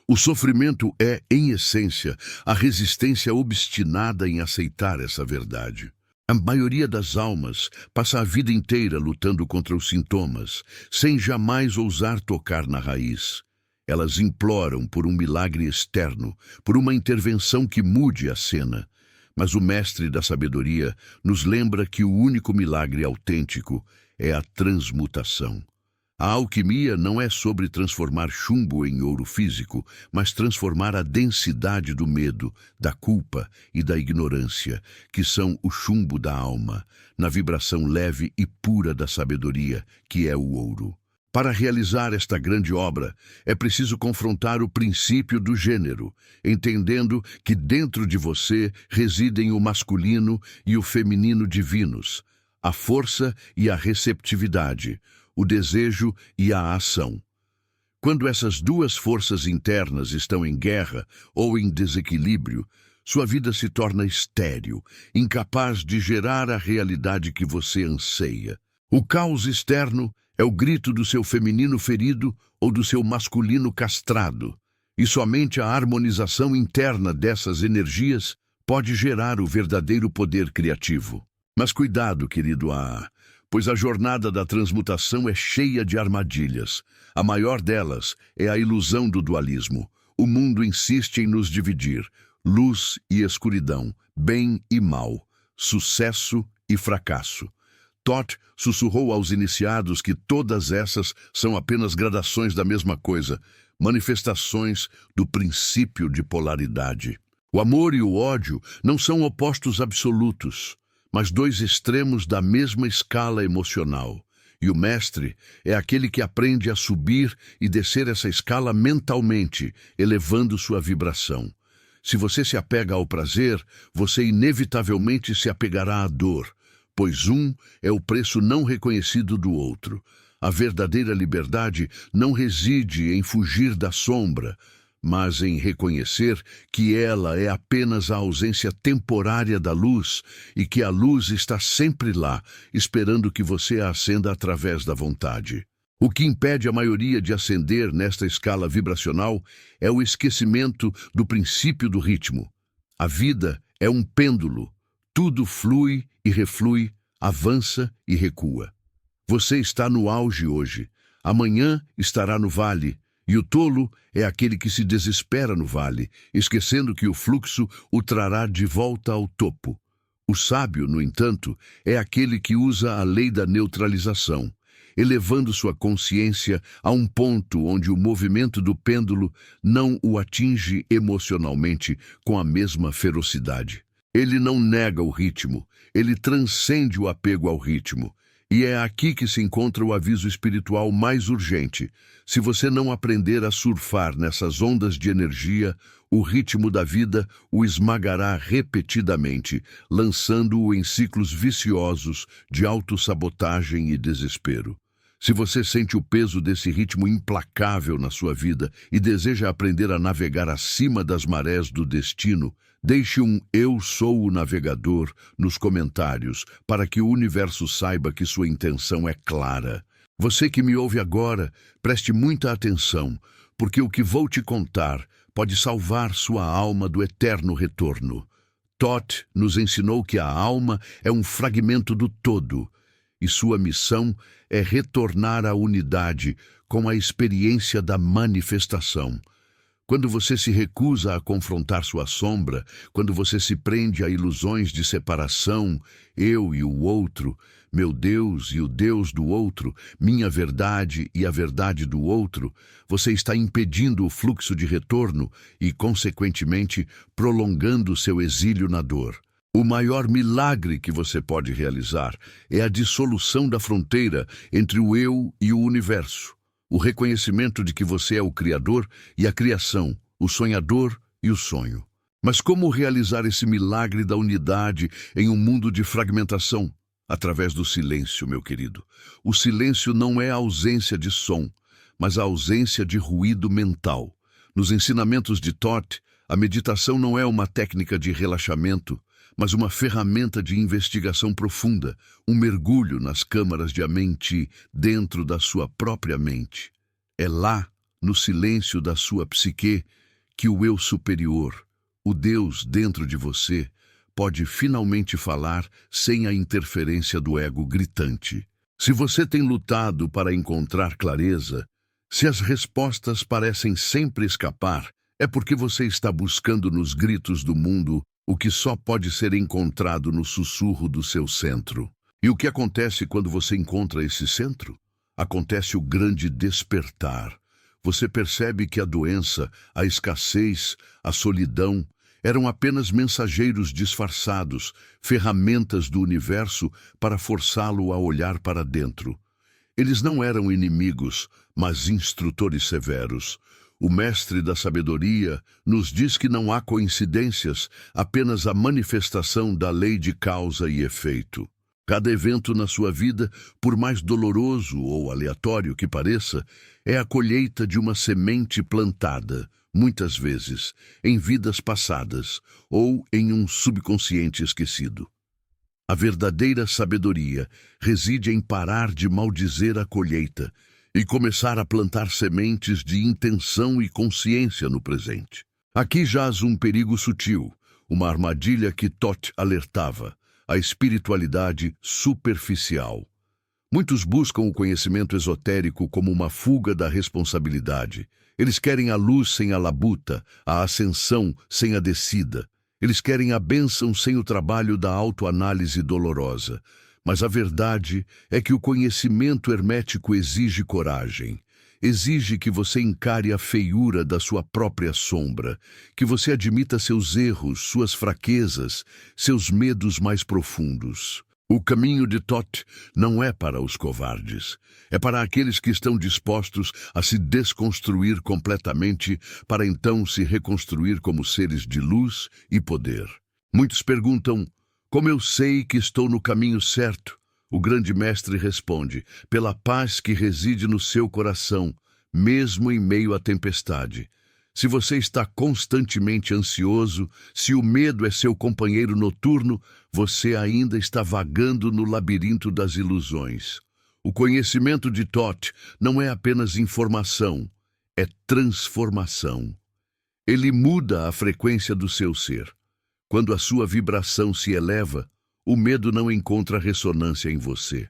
O sofrimento é, em essência, a resistência obstinada em aceitar essa verdade. A maioria das almas passa a vida inteira lutando contra os sintomas, sem jamais ousar tocar na raiz. Elas imploram por um milagre externo, por uma intervenção que mude a cena. Mas o mestre da sabedoria nos lembra que o único milagre autêntico é a transmutação. A alquimia não é sobre transformar chumbo em ouro físico, mas transformar a densidade do medo, da culpa e da ignorância, que são o chumbo da alma, na vibração leve e pura da sabedoria, que é o ouro. Para realizar esta grande obra, é preciso confrontar o princípio do gênero, entendendo que dentro de você residem o masculino e o feminino divinos, a força e a receptividade, o desejo e a ação. Quando essas duas forças internas estão em guerra ou em desequilíbrio, sua vida se torna estéril, incapaz de gerar a realidade que você anseia. O caos externo é o grito do seu feminino ferido ou do seu masculino castrado, e somente a harmonização interna dessas energias pode gerar o verdadeiro poder criativo. Mas cuidado, querido A, pois a jornada da transmutação é cheia de armadilhas. A maior delas é a ilusão do dualismo. O mundo insiste em nos dividir: luz e escuridão, bem e mal, sucesso e fracasso. Thoth sussurrou aos iniciados que todas essas são apenas gradações da mesma coisa, manifestações do princípio de polaridade. O amor e o ódio não são opostos absolutos, mas dois extremos da mesma escala emocional. E o mestre é aquele que aprende a subir e descer essa escala mentalmente, elevando sua vibração. Se você se apega ao prazer, você inevitavelmente se apegará à dor, pois um é o preço não reconhecido do outro. A verdadeira liberdade não reside em fugir da sombra, mas em reconhecer que ela é apenas a ausência temporária da luz e que a luz está sempre lá, esperando que você a acenda através da vontade. O que impede a maioria de ascender nesta escala vibracional é o esquecimento do princípio do ritmo. A vida é um pêndulo. Tudo flui e reflui, avança e recua. Você está no auge hoje. Amanhã estará no vale. E o tolo é aquele que se desespera no vale, esquecendo que o fluxo o trará de volta ao topo. O sábio, no entanto, é aquele que usa a lei da neutralização, elevando sua consciência a um ponto onde o movimento do pêndulo não o atinge emocionalmente com a mesma ferocidade. Ele não nega o ritmo, ele transcende o apego ao ritmo. E é aqui que se encontra o aviso espiritual mais urgente. Se você não aprender a surfar nessas ondas de energia, o ritmo da vida o esmagará repetidamente, lançando-o em ciclos viciosos de autossabotagem e desespero. Se você sente o peso desse ritmo implacável na sua vida e deseja aprender a navegar acima das marés do destino, deixe um "Eu sou o navegador" nos comentários para que o universo saiba que sua intenção é clara. Você que me ouve agora, preste muita atenção, porque o que vou te contar pode salvar sua alma do eterno retorno. Thoth nos ensinou que a alma é um fragmento do todo, e sua missão é retornar à unidade com a experiência da manifestação. Quando você se recusa a confrontar sua sombra, quando você se prende a ilusões de separação, eu e o outro, meu Deus e o Deus do outro, minha verdade e a verdade do outro, você está impedindo o fluxo de retorno e, consequentemente, prolongando seu exílio na dor. O maior milagre que você pode realizar é a dissolução da fronteira entre o eu e o universo. O reconhecimento de que você é o Criador e a criação, o sonhador e o sonho. Mas como realizar esse milagre da unidade em um mundo de fragmentação? Através do silêncio, meu querido. O silêncio não é a ausência de som, mas a ausência de ruído mental. Nos ensinamentos de Thoth, a meditação não é uma técnica de relaxamento, mas uma ferramenta de investigação profunda, um mergulho nas câmaras de a mente dentro da sua própria mente. É lá, no silêncio da sua psique, que o eu superior, o Deus dentro de você, pode finalmente falar sem a interferência do ego gritante. Se você tem lutado para encontrar clareza, se as respostas parecem sempre escapar, é porque você está buscando nos gritos do mundo o que só pode ser encontrado no sussurro do seu centro. E o que acontece quando você encontra esse centro? Acontece o grande despertar. Você percebe que a doença, a escassez, a solidão eram apenas mensageiros disfarçados, ferramentas do universo para forçá-lo a olhar para dentro. Eles não eram inimigos, mas instrutores severos. O mestre da sabedoria nos diz que não há coincidências, apenas a manifestação da lei de causa e efeito. Cada evento na sua vida, por mais doloroso ou aleatório que pareça, é a colheita de uma semente plantada, muitas vezes, em vidas passadas ou em um subconsciente esquecido. A verdadeira sabedoria reside em parar de maldizer a colheita e começar a plantar sementes de intenção e consciência no presente. Aqui jaz um perigo sutil, uma armadilha que Thoth alertava, a espiritualidade superficial. Muitos buscam o conhecimento esotérico como uma fuga da responsabilidade. Eles querem a luz sem a labuta, a ascensão sem a descida. Eles querem a bênção sem o trabalho da autoanálise dolorosa. Mas a verdade é que o conhecimento hermético exige coragem. Exige que você encare a feiura da sua própria sombra, que você admita seus erros, suas fraquezas, seus medos mais profundos. O caminho de Thoth não é para os covardes, é para aqueles que estão dispostos a se desconstruir completamente para então se reconstruir como seres de luz e poder. Muitos perguntam, como eu sei que estou no caminho certo? O grande mestre responde, pela paz que reside no seu coração, mesmo em meio à tempestade. Se você está constantemente ansioso, se o medo é seu companheiro noturno, você ainda está vagando no labirinto das ilusões. O conhecimento de Thoth não é apenas informação, é transformação. Ele muda a frequência do seu ser. Quando a sua vibração se eleva, o medo não encontra ressonância em você.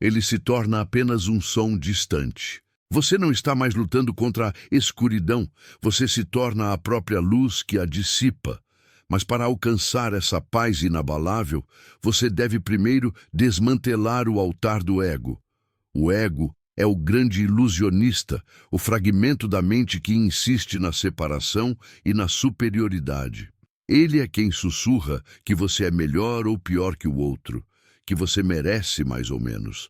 Ele se torna apenas um som distante. Você não está mais lutando contra a escuridão, você se torna a própria luz que a dissipa. Mas para alcançar essa paz inabalável, você deve primeiro desmantelar o altar do ego. O ego é o grande ilusionista, o fragmento da mente que insiste na separação e na superioridade. Ele é quem sussurra que você é melhor ou pior que o outro, que você merece mais ou menos.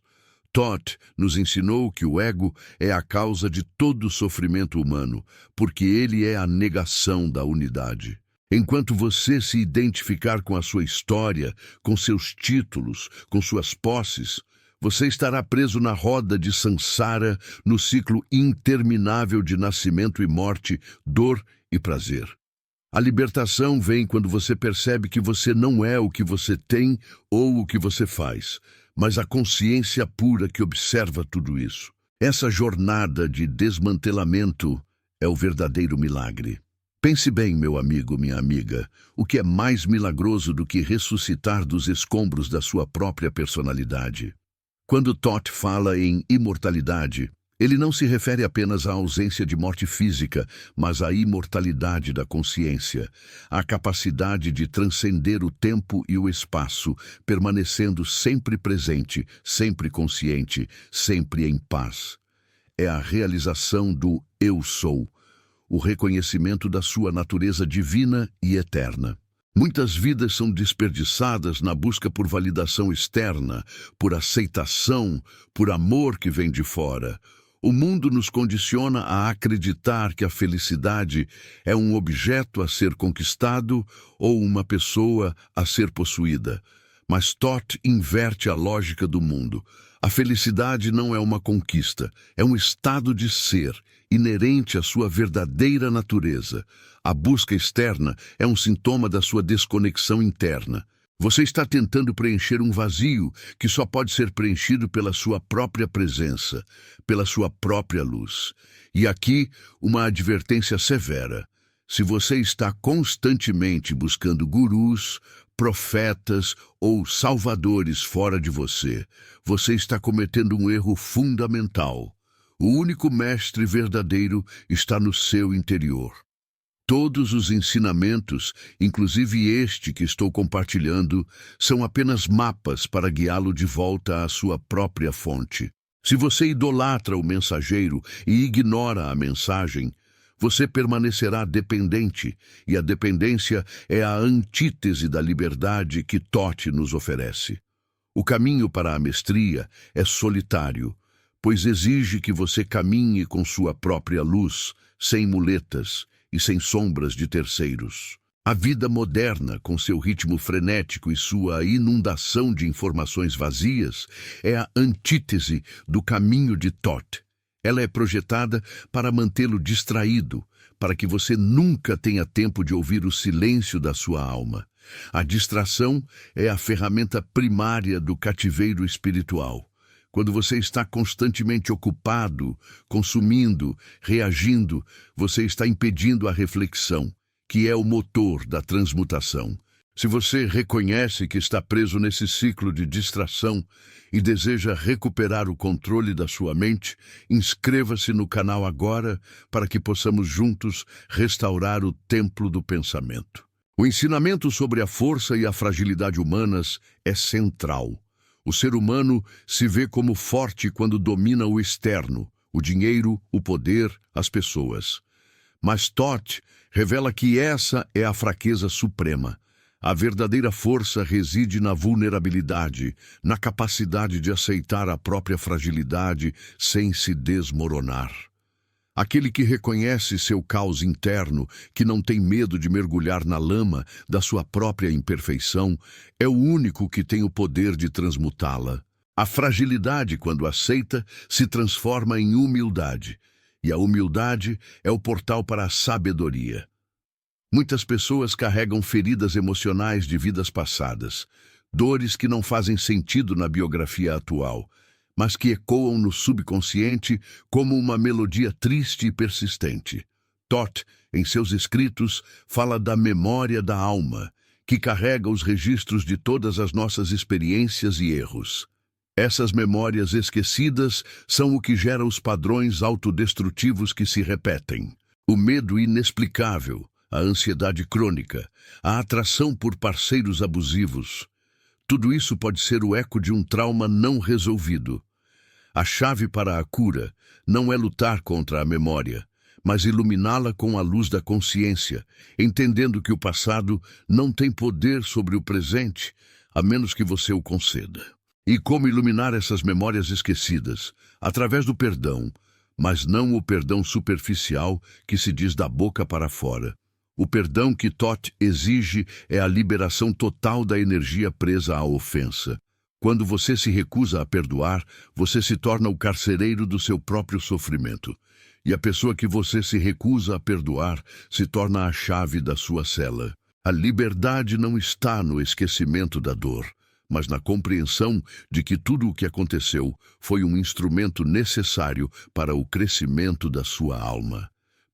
Thoth nos ensinou que o ego é a causa de todo o sofrimento humano, porque ele é a negação da unidade. Enquanto você se identificar com a sua história, com seus títulos, com suas posses, você estará preso na roda de Sansara, no ciclo interminável de nascimento e morte, dor e prazer. A libertação vem quando você percebe que você não é o que você tem ou o que você faz, mas a consciência pura que observa tudo isso. Essa jornada de desmantelamento é o verdadeiro milagre. Pense bem, meu amigo, minha amiga, o que é mais milagroso do que ressuscitar dos escombros da sua própria personalidade? Quando Thoth fala em imortalidade, ele não se refere apenas à ausência de morte física, mas à imortalidade da consciência, à capacidade de transcender o tempo e o espaço, permanecendo sempre presente, sempre consciente, sempre em paz. É a realização do Eu Sou, o reconhecimento da sua natureza divina e eterna. Muitas vidas são desperdiçadas na busca por validação externa, por aceitação, por amor que vem de fora. O mundo nos condiciona a acreditar que a felicidade é um objeto a ser conquistado ou uma pessoa a ser possuída. Mas Thoth inverte a lógica do mundo. A felicidade não é uma conquista, é um estado de ser, inerente à sua verdadeira natureza. A busca externa é um sintoma da sua desconexão interna. Você está tentando preencher um vazio que só pode ser preenchido pela sua própria presença, pela sua própria luz. E aqui, uma advertência severa. Se você está constantemente buscando gurus, profetas ou salvadores fora de você, você está cometendo um erro fundamental. O único mestre verdadeiro está no seu interior. Todos os ensinamentos, inclusive este que estou compartilhando, são apenas mapas para guiá-lo de volta à sua própria fonte. Se você idolatra o mensageiro e ignora a mensagem, você permanecerá dependente, e a dependência é a antítese da liberdade que Thoth nos oferece. O caminho para a mestria é solitário, pois exige que você caminhe com sua própria luz, sem muletas e sem sombras de terceiros. A vida moderna, com seu ritmo frenético e sua inundação de informações vazias, é a antítese do caminho de Thoth. Ela é projetada para mantê-lo distraído, para que você nunca tenha tempo de ouvir o silêncio da sua alma. A distração é a ferramenta primária do cativeiro espiritual. Quando você está constantemente ocupado, consumindo, reagindo, você está impedindo a reflexão, que é o motor da transmutação. Se você reconhece que está preso nesse ciclo de distração e deseja recuperar o controle da sua mente, inscreva-se no canal agora para que possamos juntos restaurar o templo do pensamento. O ensinamento sobre a força e a fragilidade humanas é central. O ser humano se vê como forte quando domina o externo, o dinheiro, o poder, as pessoas. Mas Toth revela que essa é a fraqueza suprema. A verdadeira força reside na vulnerabilidade, na capacidade de aceitar a própria fragilidade sem se desmoronar. Aquele que reconhece seu caos interno, que não tem medo de mergulhar na lama da sua própria imperfeição, é o único que tem o poder de transmutá-la. A fragilidade, quando aceita, se transforma em humildade, e a humildade é o portal para a sabedoria. Muitas pessoas carregam feridas emocionais de vidas passadas, dores que não fazem sentido na biografia atual, mas que ecoam no subconsciente como uma melodia triste e persistente. Toth, em seus escritos, fala da memória da alma, que carrega os registros de todas as nossas experiências e erros. Essas memórias esquecidas são o que gera os padrões autodestrutivos que se repetem. O medo inexplicável, a ansiedade crônica, a atração por parceiros abusivos. Tudo isso pode ser o eco de um trauma não resolvido. A chave para a cura não é lutar contra a memória, mas iluminá-la com a luz da consciência, entendendo que o passado não tem poder sobre o presente, a menos que você o conceda. E como iluminar essas memórias esquecidas? Através do perdão, mas não o perdão superficial que se diz da boca para fora. O perdão que Toth exige é a liberação total da energia presa à ofensa. Quando você se recusa a perdoar, você se torna o carcereiro do seu próprio sofrimento. E a pessoa que você se recusa a perdoar se torna a chave da sua cela. A liberdade não está no esquecimento da dor, mas na compreensão de que tudo o que aconteceu foi um instrumento necessário para o crescimento da sua alma.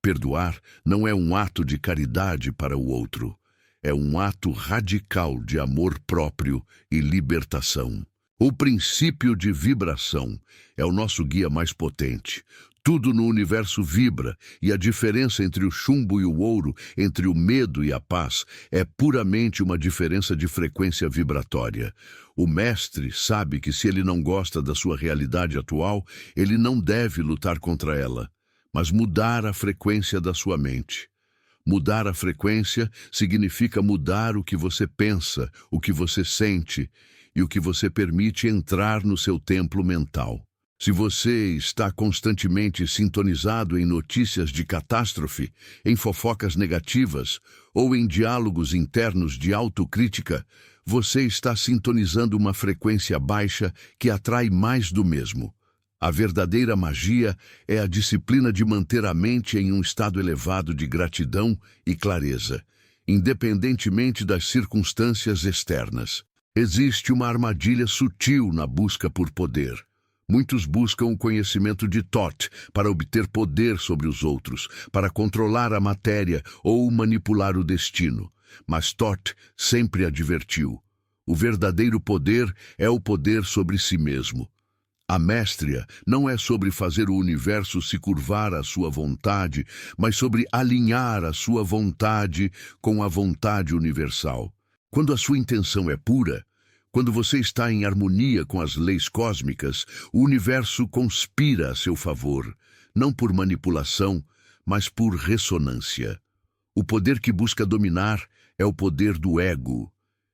Perdoar não é um ato de caridade para o outro. É um ato radical de amor próprio e libertação. O princípio de vibração é o nosso guia mais potente. Tudo no universo vibra, e a diferença entre o chumbo e o ouro, entre o medo e a paz, é puramente uma diferença de frequência vibratória. O mestre sabe que se ele não gosta da sua realidade atual, ele não deve lutar contra ela, mas mudar a frequência da sua mente. Mudar a frequência significa mudar o que você pensa, o que você sente e o que você permite entrar no seu templo mental. Se você está constantemente sintonizado em notícias de catástrofe, em fofocas negativas ou em diálogos internos de autocrítica, você está sintonizando uma frequência baixa que atrai mais do mesmo. A verdadeira magia é a disciplina de manter a mente em um estado elevado de gratidão e clareza, independentemente das circunstâncias externas. Existe uma armadilha sutil na busca por poder. Muitos buscam o conhecimento de Toth para obter poder sobre os outros, para controlar a matéria ou manipular o destino. Mas Toth sempre advertiu: o verdadeiro poder é o poder sobre si mesmo. A mestria não é sobre fazer o universo se curvar à sua vontade, mas sobre alinhar a sua vontade com a vontade universal. Quando a sua intenção é pura, quando você está em harmonia com as leis cósmicas, o universo conspira a seu favor, não por manipulação, mas por ressonância. O poder que busca dominar é o poder do ego,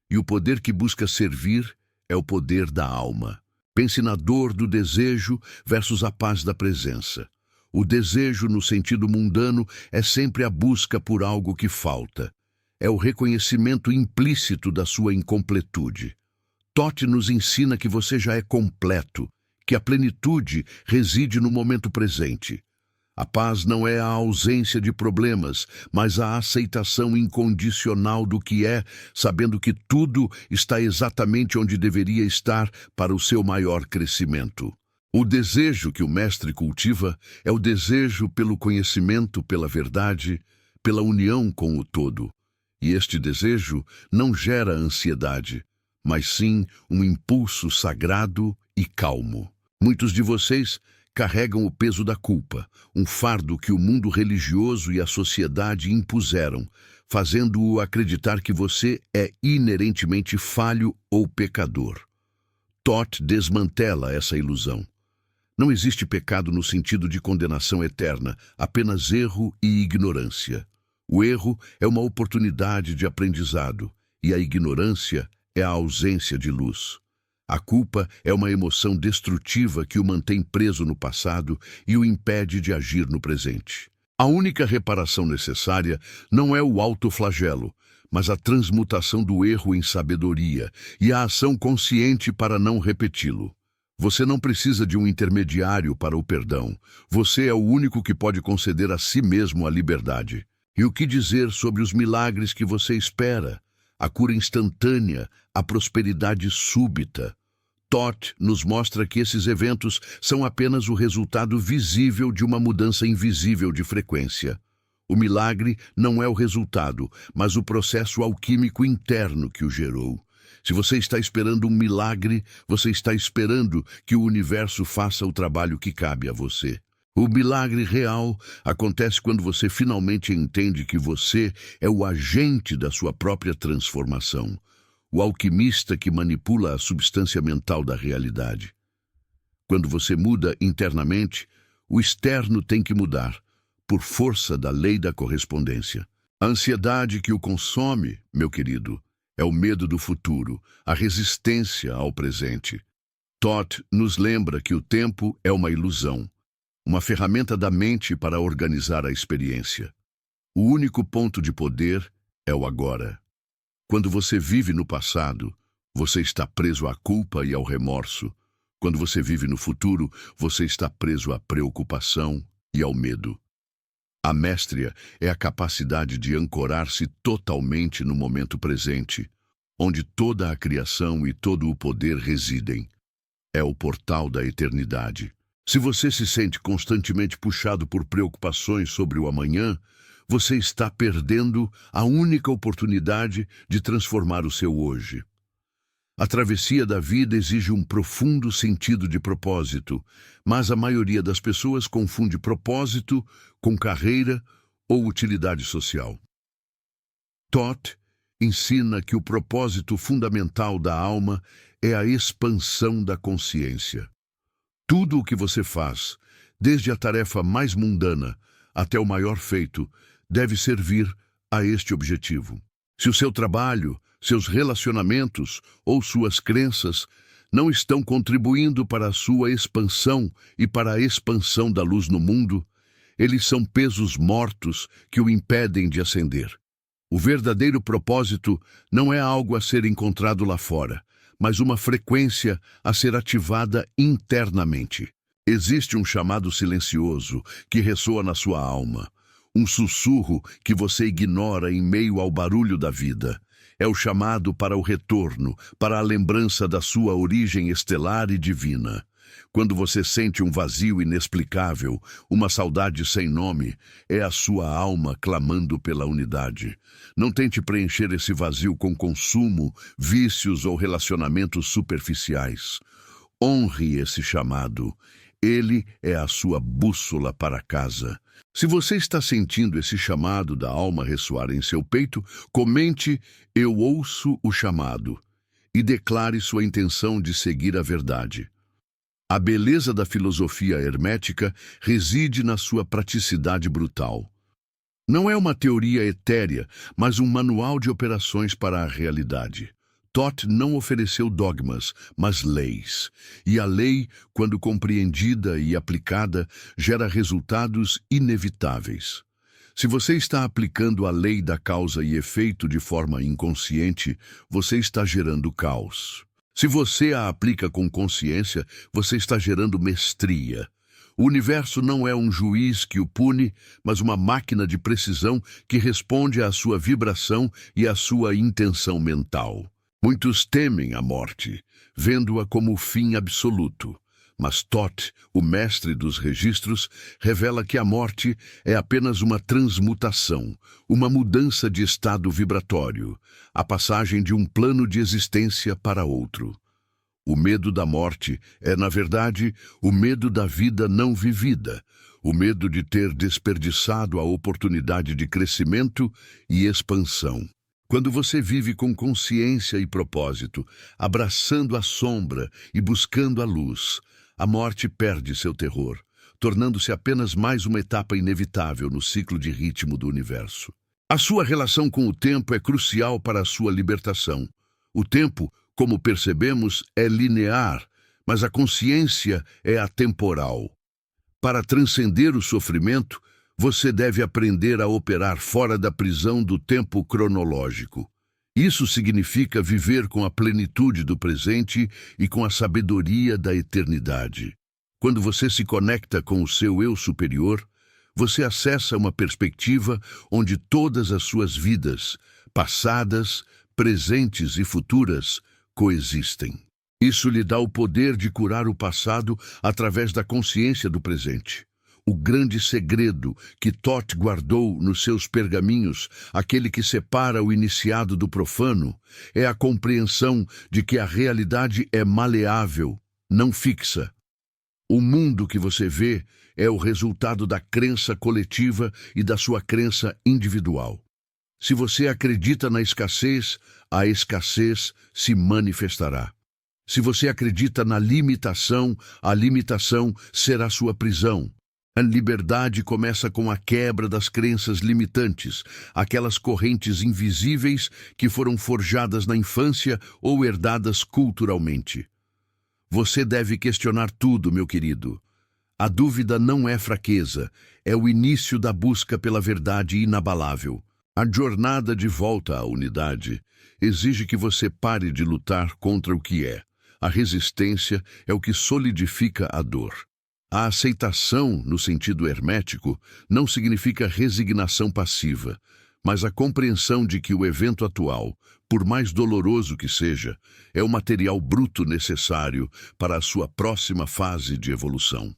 e o poder que busca servir é o poder da alma. Pense na dor do desejo versus a paz da presença. O desejo, no sentido mundano, é sempre a busca por algo que falta. É o reconhecimento implícito da sua incompletude. Toth nos ensina que você já é completo, que a plenitude reside no momento presente. A paz não é a ausência de problemas, mas a aceitação incondicional do que é, sabendo que tudo está exatamente onde deveria estar para o seu maior crescimento. O desejo que o mestre cultiva é o desejo pelo conhecimento, pela verdade, pela união com o todo. E este desejo não gera ansiedade, mas sim um impulso sagrado e calmo. Muitos de vocês carregam o peso da culpa, um fardo que o mundo religioso e a sociedade impuseram, fazendo-o acreditar que você é inerentemente falho ou pecador. Thoth desmantela essa ilusão. Não existe pecado no sentido de condenação eterna, apenas erro e ignorância. O erro é uma oportunidade de aprendizado, e a ignorância é a ausência de luz. A culpa é uma emoção destrutiva que o mantém preso no passado e o impede de agir no presente. A única reparação necessária não é o autoflagelo, mas a transmutação do erro em sabedoria e a ação consciente para não repeti-lo. Você não precisa de um intermediário para o perdão. Você é o único que pode conceder a si mesmo a liberdade. E o que dizer sobre os milagres que você espera? A cura instantânea, a prosperidade súbita. Thoth nos mostra que esses eventos são apenas o resultado visível de uma mudança invisível de frequência. O milagre não é o resultado, mas o processo alquímico interno que o gerou. Se você está esperando um milagre, você está esperando que o universo faça o trabalho que cabe a você. O milagre real acontece quando você finalmente entende que você é o agente da sua própria transformação, o alquimista que manipula a substância mental da realidade. Quando você muda internamente, o externo tem que mudar, por força da lei da correspondência. A ansiedade que o consome, meu querido, é o medo do futuro, a resistência ao presente. Thoth nos lembra que o tempo é uma ilusão, uma ferramenta da mente para organizar a experiência. O único ponto de poder é o agora. Quando você vive no passado, você está preso à culpa e ao remorso. Quando você vive no futuro, você está preso à preocupação e ao medo. A mestria é a capacidade de ancorar-se totalmente no momento presente, onde toda a criação e todo o poder residem. É o portal da eternidade. Se você se sente constantemente puxado por preocupações sobre o amanhã, você está perdendo a única oportunidade de transformar o seu hoje. A travessia da vida exige um profundo sentido de propósito, mas a maioria das pessoas confunde propósito com carreira ou utilidade social. Thoth ensina que o propósito fundamental da alma é a expansão da consciência. Tudo o que você faz, desde a tarefa mais mundana até o maior feito, deve servir a este objetivo. Se o seu trabalho, seus relacionamentos ou suas crenças não estão contribuindo para a sua expansão e para a expansão da luz no mundo, eles são pesos mortos que o impedem de ascender. O verdadeiro propósito não é algo a ser encontrado lá fora, mas uma frequência a ser ativada internamente. Existe um chamado silencioso que ressoa na sua alma, um sussurro que você ignora em meio ao barulho da vida. É o chamado para o retorno, para a lembrança da sua origem estelar e divina. Quando você sente um vazio inexplicável, uma saudade sem nome, é a sua alma clamando pela unidade. Não tente preencher esse vazio com consumo, vícios ou relacionamentos superficiais. Honre esse chamado. Ele é a sua bússola para casa. Se você está sentindo esse chamado da alma ressoar em seu peito, comente "Eu ouço o chamado" e declare sua intenção de seguir a verdade. A beleza da filosofia hermética reside na sua praticidade brutal. Não é uma teoria etérea, mas um manual de operações para a realidade. Thoth não ofereceu dogmas, mas leis. E a lei, quando compreendida e aplicada, gera resultados inevitáveis. Se você está aplicando a lei da causa e efeito de forma inconsciente, você está gerando caos. Se você a aplica com consciência, você está gerando mestria. O universo não é um juiz que o pune, mas uma máquina de precisão que responde à sua vibração e à sua intenção mental. Muitos temem a morte, vendo-a como o fim absoluto. Mas Thoth, o mestre dos registros, revela que a morte é apenas uma transmutação, uma mudança de estado vibratório, a passagem de um plano de existência para outro. O medo da morte é, na verdade, o medo da vida não vivida, o medo de ter desperdiçado a oportunidade de crescimento e expansão. Quando você vive com consciência e propósito, abraçando a sombra e buscando a luz, a morte perde seu terror, tornando-se apenas mais uma etapa inevitável no ciclo de ritmo do universo. A sua relação com o tempo é crucial para a sua libertação. O tempo, como percebemos, é linear, mas a consciência é atemporal. Para transcender o sofrimento, você deve aprender a operar fora da prisão do tempo cronológico. Isso significa viver com a plenitude do presente e com a sabedoria da eternidade. Quando você se conecta com o seu eu superior, você acessa uma perspectiva onde todas as suas vidas, passadas, presentes e futuras, coexistem. Isso lhe dá o poder de curar o passado através da consciência do presente. O grande segredo que Thoth guardou nos seus pergaminhos, aquele que separa o iniciado do profano, é a compreensão de que a realidade é maleável, não fixa. O mundo que você vê é o resultado da crença coletiva e da sua crença individual. Se você acredita na escassez, a escassez se manifestará. Se você acredita na limitação, a limitação será sua prisão. A liberdade começa com a quebra das crenças limitantes, aquelas correntes invisíveis que foram forjadas na infância ou herdadas culturalmente. Você deve questionar tudo, meu querido. A dúvida não é fraqueza, é o início da busca pela verdade inabalável. A jornada de volta à unidade exige que você pare de lutar contra o que é. A resistência é o que solidifica a dor. A aceitação, no sentido hermético, não significa resignação passiva, mas a compreensão de que o evento atual, por mais doloroso que seja, é o material bruto necessário para a sua próxima fase de evolução.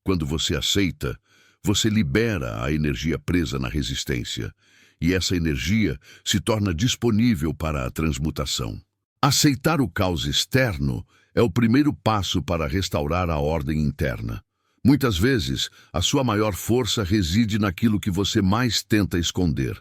Quando você aceita, você libera a energia presa na resistência, e essa energia se torna disponível para a transmutação. Aceitar o caos externo é o primeiro passo para restaurar a ordem interna. Muitas vezes, a sua maior força reside naquilo que você mais tenta esconder.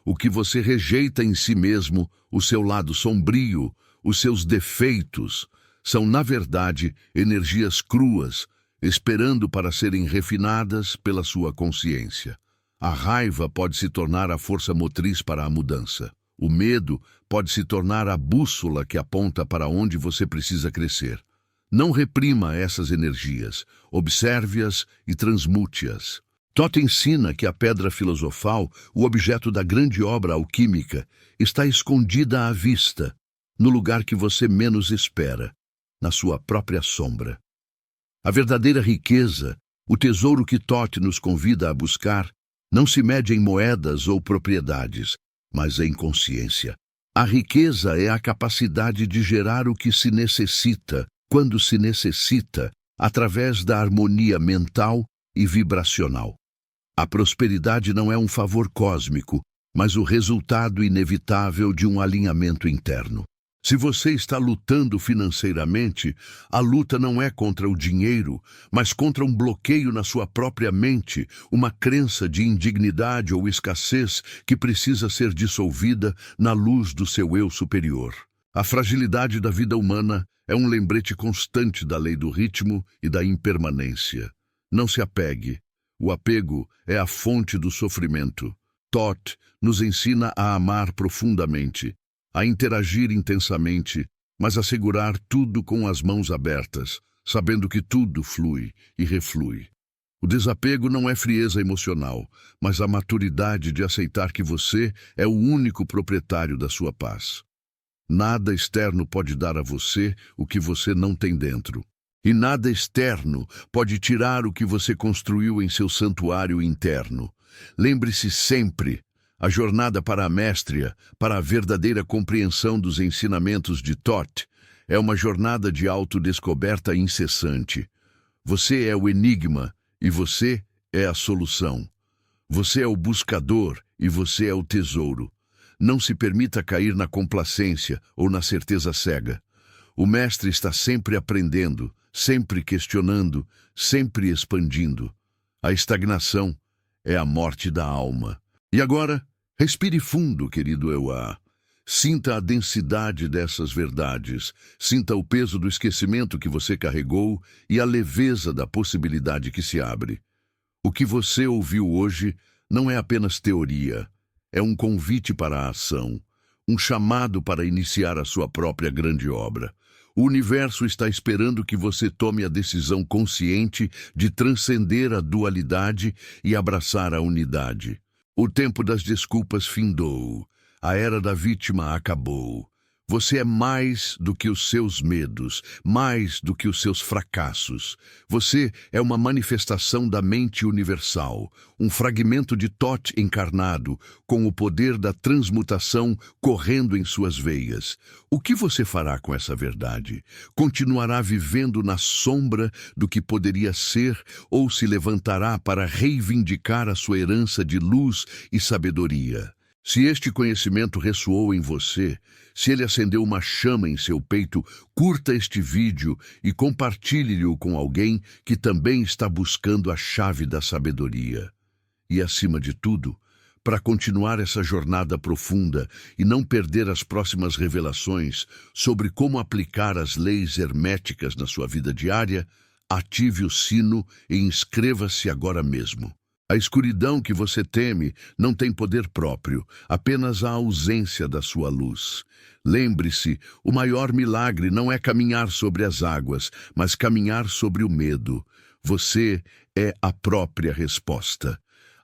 O que você rejeita em si mesmo, o seu lado sombrio, os seus defeitos, são, na verdade, energias cruas, esperando para serem refinadas pela sua consciência. A raiva pode se tornar a força motriz para a mudança. O medo pode se tornar a bússola que aponta para onde você precisa crescer. Não reprima essas energias, observe-as e transmute-as. Thoth ensina que a pedra filosofal, o objeto da grande obra alquímica, está escondida à vista, no lugar que você menos espera, na sua própria sombra. A verdadeira riqueza, o tesouro que Thoth nos convida a buscar, não se mede em moedas ou propriedades, mas em consciência. A riqueza é a capacidade de gerar o que se necessita, quando se necessita, através da harmonia mental e vibracional. A prosperidade não é um favor cósmico, mas o resultado inevitável de um alinhamento interno. Se você está lutando financeiramente, a luta não é contra o dinheiro, mas contra um bloqueio na sua própria mente, uma crença de indignidade ou escassez que precisa ser dissolvida na luz do seu eu superior. A fragilidade da vida humana é um lembrete constante da lei do ritmo e da impermanência. Não se apegue. O apego é a fonte do sofrimento. Thoth nos ensina a amar profundamente, a interagir intensamente, mas a segurar tudo com as mãos abertas, sabendo que tudo flui e reflui. O desapego não é frieza emocional, mas a maturidade de aceitar que você é o único proprietário da sua paz. Nada externo pode dar a você o que você não tem dentro. E nada externo pode tirar o que você construiu em seu santuário interno. Lembre-se sempre, a jornada para a mestria, para a verdadeira compreensão dos ensinamentos de Thoth, é uma jornada de autodescoberta incessante. Você é o enigma e você é a solução. Você é o buscador e você é o tesouro. Não se permita cair na complacência ou na certeza cega. O mestre está sempre aprendendo, sempre questionando, sempre expandindo. A estagnação é a morte da alma. E agora, respire fundo, querido Euá. Sinta a densidade dessas verdades, sinta o peso do esquecimento que você carregou e a leveza da possibilidade que se abre. O que você ouviu hoje não é apenas teoria, é um convite para a ação, um chamado para iniciar a sua própria grande obra. O universo está esperando que você tome a decisão consciente de transcender a dualidade e abraçar a unidade. O tempo das desculpas findou. A era da vítima acabou. Você é mais do que os seus medos, mais do que os seus fracassos. Você é uma manifestação da mente universal, um fragmento de Thoth encarnado, com o poder da transmutação correndo em suas veias. O que você fará com essa verdade? Continuará vivendo na sombra do que poderia ser ou se levantará para reivindicar a sua herança de luz e sabedoria? Se este conhecimento ressoou em você, se ele acendeu uma chama em seu peito, curta este vídeo e compartilhe-o com alguém que também está buscando a chave da sabedoria. E, acima de tudo, para continuar essa jornada profunda e não perder as próximas revelações sobre como aplicar as leis herméticas na sua vida diária, ative o sino e inscreva-se agora mesmo. A escuridão que você teme não tem poder próprio, apenas a ausência da sua luz. Lembre-se, o maior milagre não é caminhar sobre as águas, mas caminhar sobre o medo. Você é a própria resposta.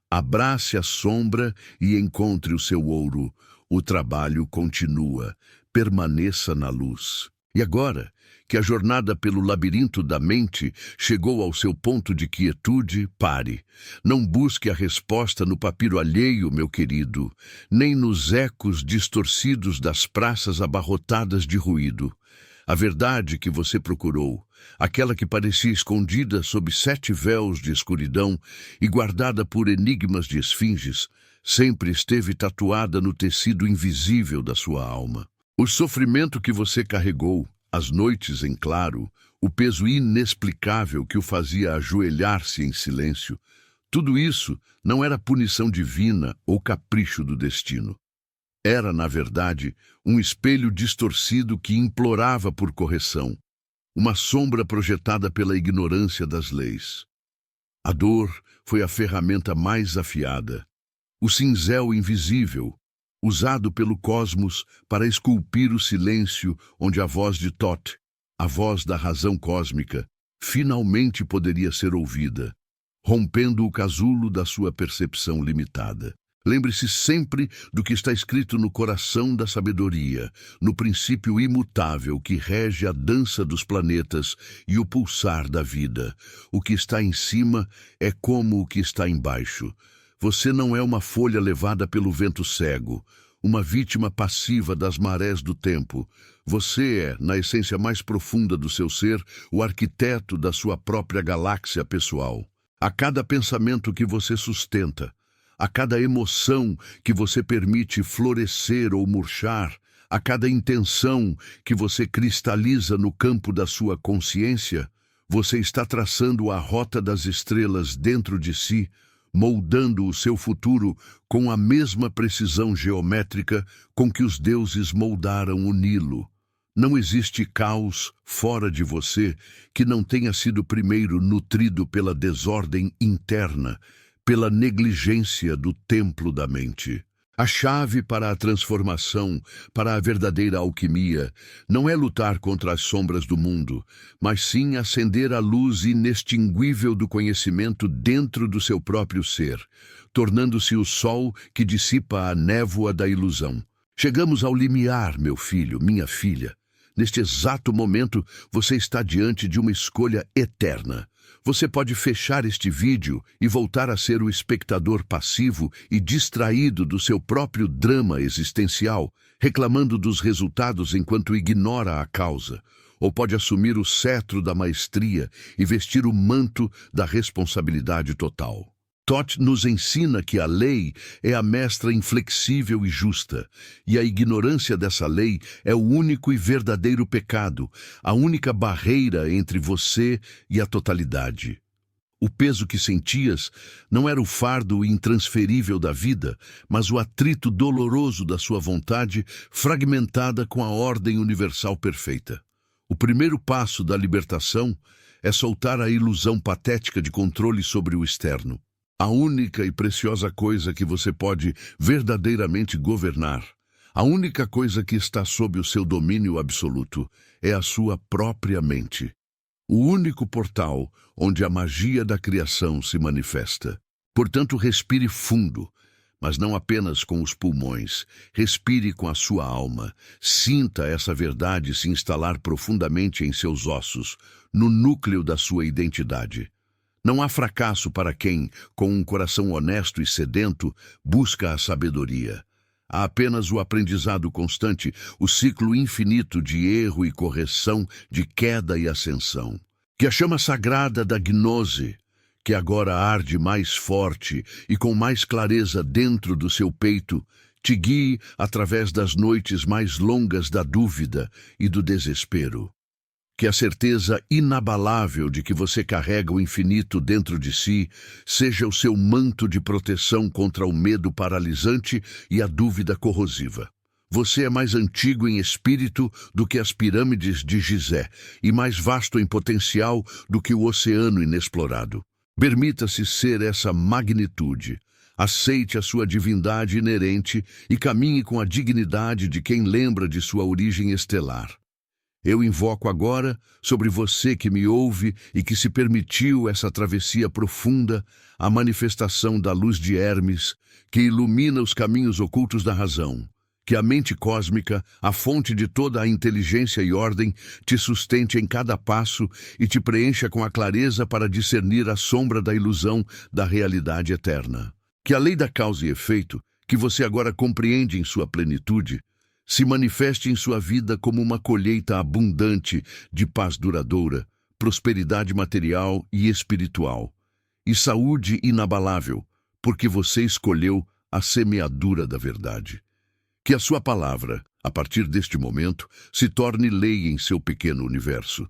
Abrace a sombra e encontre o seu ouro. O trabalho continua. Permaneça na luz. E agora, que a jornada pelo labirinto da mente chegou ao seu ponto de quietude, pare. Não busque a resposta no papiro alheio, meu querido, nem nos ecos distorcidos das praças abarrotadas de ruído. A verdade que você procurou, aquela que parecia escondida sob 7 véus de escuridão e guardada por enigmas de esfinges, sempre esteve tatuada no tecido invisível da sua alma. O sofrimento que você carregou, as noites em claro, o peso inexplicável que o fazia ajoelhar-se em silêncio, tudo isso não era punição divina ou capricho do destino. Era, na verdade, um espelho distorcido que implorava por correção, uma sombra projetada pela ignorância das leis. A dor foi a ferramenta mais afiada, o cinzel invisível, usado pelo cosmos para esculpir o silêncio onde a voz de Thoth, a voz da razão cósmica, finalmente poderia ser ouvida, rompendo o casulo da sua percepção limitada. Lembre-se sempre do que está escrito no coração da sabedoria, no princípio imutável que rege a dança dos planetas e o pulsar da vida. O que está em cima é como o que está embaixo. Você não é uma folha levada pelo vento cego, uma vítima passiva das marés do tempo. Você é, na essência mais profunda do seu ser, o arquiteto da sua própria galáxia pessoal. A cada pensamento que você sustenta, a cada emoção que você permite florescer ou murchar, a cada intenção que você cristaliza no campo da sua consciência, você está traçando a rota das estrelas dentro de si, moldando o seu futuro com a mesma precisão geométrica com que os deuses moldaram o Nilo. Não existe caos fora de você que não tenha sido primeiro nutrido pela desordem interna, pela negligência do templo da mente. A chave para a transformação, para a verdadeira alquimia, não é lutar contra as sombras do mundo, mas sim acender a luz inextinguível do conhecimento dentro do seu próprio ser, tornando-se o sol que dissipa a névoa da ilusão. Chegamos ao limiar, meu filho, minha filha. Neste exato momento, você está diante de uma escolha eterna. Você pode fechar este vídeo e voltar a ser o espectador passivo e distraído do seu próprio drama existencial, reclamando dos resultados enquanto ignora a causa. Ou pode assumir o cetro da maestria e vestir o manto da responsabilidade total. Toth nos ensina que a lei é a mestra inflexível e justa, e a ignorância dessa lei é o único e verdadeiro pecado, a única barreira entre você e a totalidade. O peso que sentias não era o fardo intransferível da vida, mas o atrito doloroso da sua vontade fragmentada com a ordem universal perfeita. O primeiro passo da libertação é soltar a ilusão patética de controle sobre o externo. A única e preciosa coisa que você pode verdadeiramente governar, a única coisa que está sob o seu domínio absoluto, é a sua própria mente. O único portal onde a magia da criação se manifesta. Portanto, respire fundo, mas não apenas com os pulmões. Respire com a sua alma. Sinta essa verdade se instalar profundamente em seus ossos, no núcleo da sua identidade. Não há fracasso para quem, com um coração honesto e sedento, busca a sabedoria. Há apenas o aprendizado constante, o ciclo infinito de erro e correção, de queda e ascensão. Que a chama sagrada da gnose, que agora arde mais forte e com mais clareza dentro do seu peito, te guie através das noites mais longas da dúvida e do desespero. Que a certeza inabalável de que você carrega o infinito dentro de si seja o seu manto de proteção contra o medo paralisante e a dúvida corrosiva. Você é mais antigo em espírito do que as pirâmides de Gizé e mais vasto em potencial do que o oceano inexplorado. Permita-se ser essa magnitude. Aceite a sua divindade inerente e caminhe com a dignidade de quem lembra de sua origem estelar. Eu invoco agora, sobre você que me ouve e que se permitiu essa travessia profunda, a manifestação da luz de Hermes, que ilumina os caminhos ocultos da razão. Que a mente cósmica, a fonte de toda a inteligência e ordem, te sustente em cada passo e te preencha com a clareza para discernir a sombra da ilusão da realidade eterna. Que a lei da causa e efeito, que você agora compreende em sua plenitude, se manifeste em sua vida como uma colheita abundante de paz duradoura, prosperidade material e espiritual, e saúde inabalável, porque você escolheu a semeadura da verdade. Que a sua palavra, a partir deste momento, se torne lei em seu pequeno universo,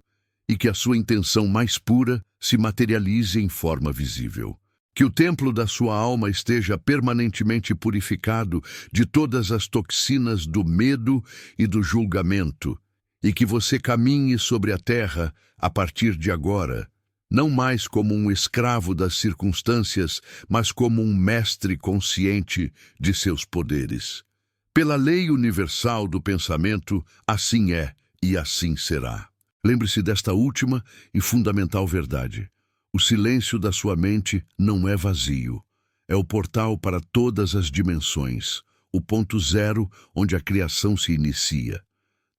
e que a sua intenção mais pura se materialize em forma visível. Que o templo da sua alma esteja permanentemente purificado de todas as toxinas do medo e do julgamento, e que você caminhe sobre a terra a partir de agora, não mais como um escravo das circunstâncias, mas como um mestre consciente de seus poderes. Pela lei universal do pensamento, assim é e assim será. Lembre-se desta última e fundamental verdade. O silêncio da sua mente não é vazio. É o portal para todas as dimensões, o ponto zero onde a criação se inicia.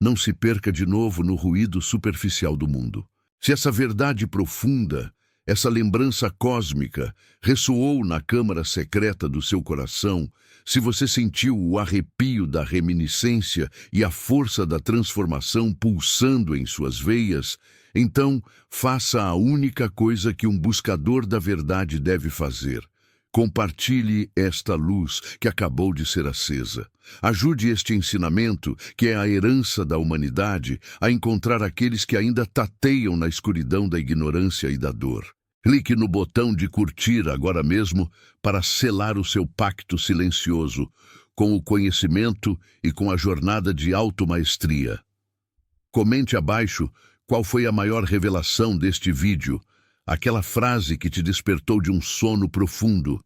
Não se perca de novo no ruído superficial do mundo. Se essa verdade profunda, essa lembrança cósmica, ressoou na câmara secreta do seu coração, se você sentiu o arrepio da reminiscência e a força da transformação pulsando em suas veias, então faça a única coisa que um buscador da verdade deve fazer. Compartilhe esta luz que acabou de ser acesa. Ajude este ensinamento, que é a herança da humanidade, a encontrar aqueles que ainda tateiam na escuridão da ignorância e da dor. Clique no botão de curtir agora mesmo para selar o seu pacto silencioso com o conhecimento e com a jornada de automaestria. Comente abaixo qual foi a maior revelação deste vídeo, aquela frase que te despertou de um sono profundo,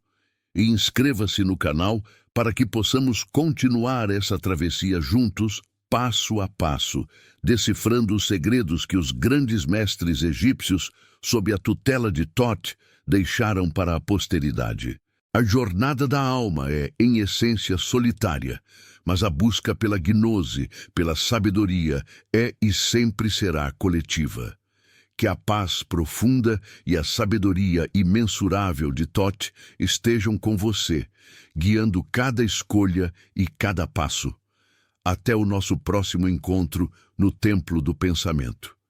e inscreva-se no canal para que possamos continuar essa travessia juntos, passo a passo, decifrando os segredos que os grandes mestres egípcios, sob a tutela de Thoth, deixaram para a posteridade. A jornada da alma é, em essência, solitária, mas a busca pela gnose, pela sabedoria, é e sempre será coletiva. Que a paz profunda e a sabedoria imensurável de Thoth estejam com você, guiando cada escolha e cada passo. Até o nosso próximo encontro no Templo do Pensamento.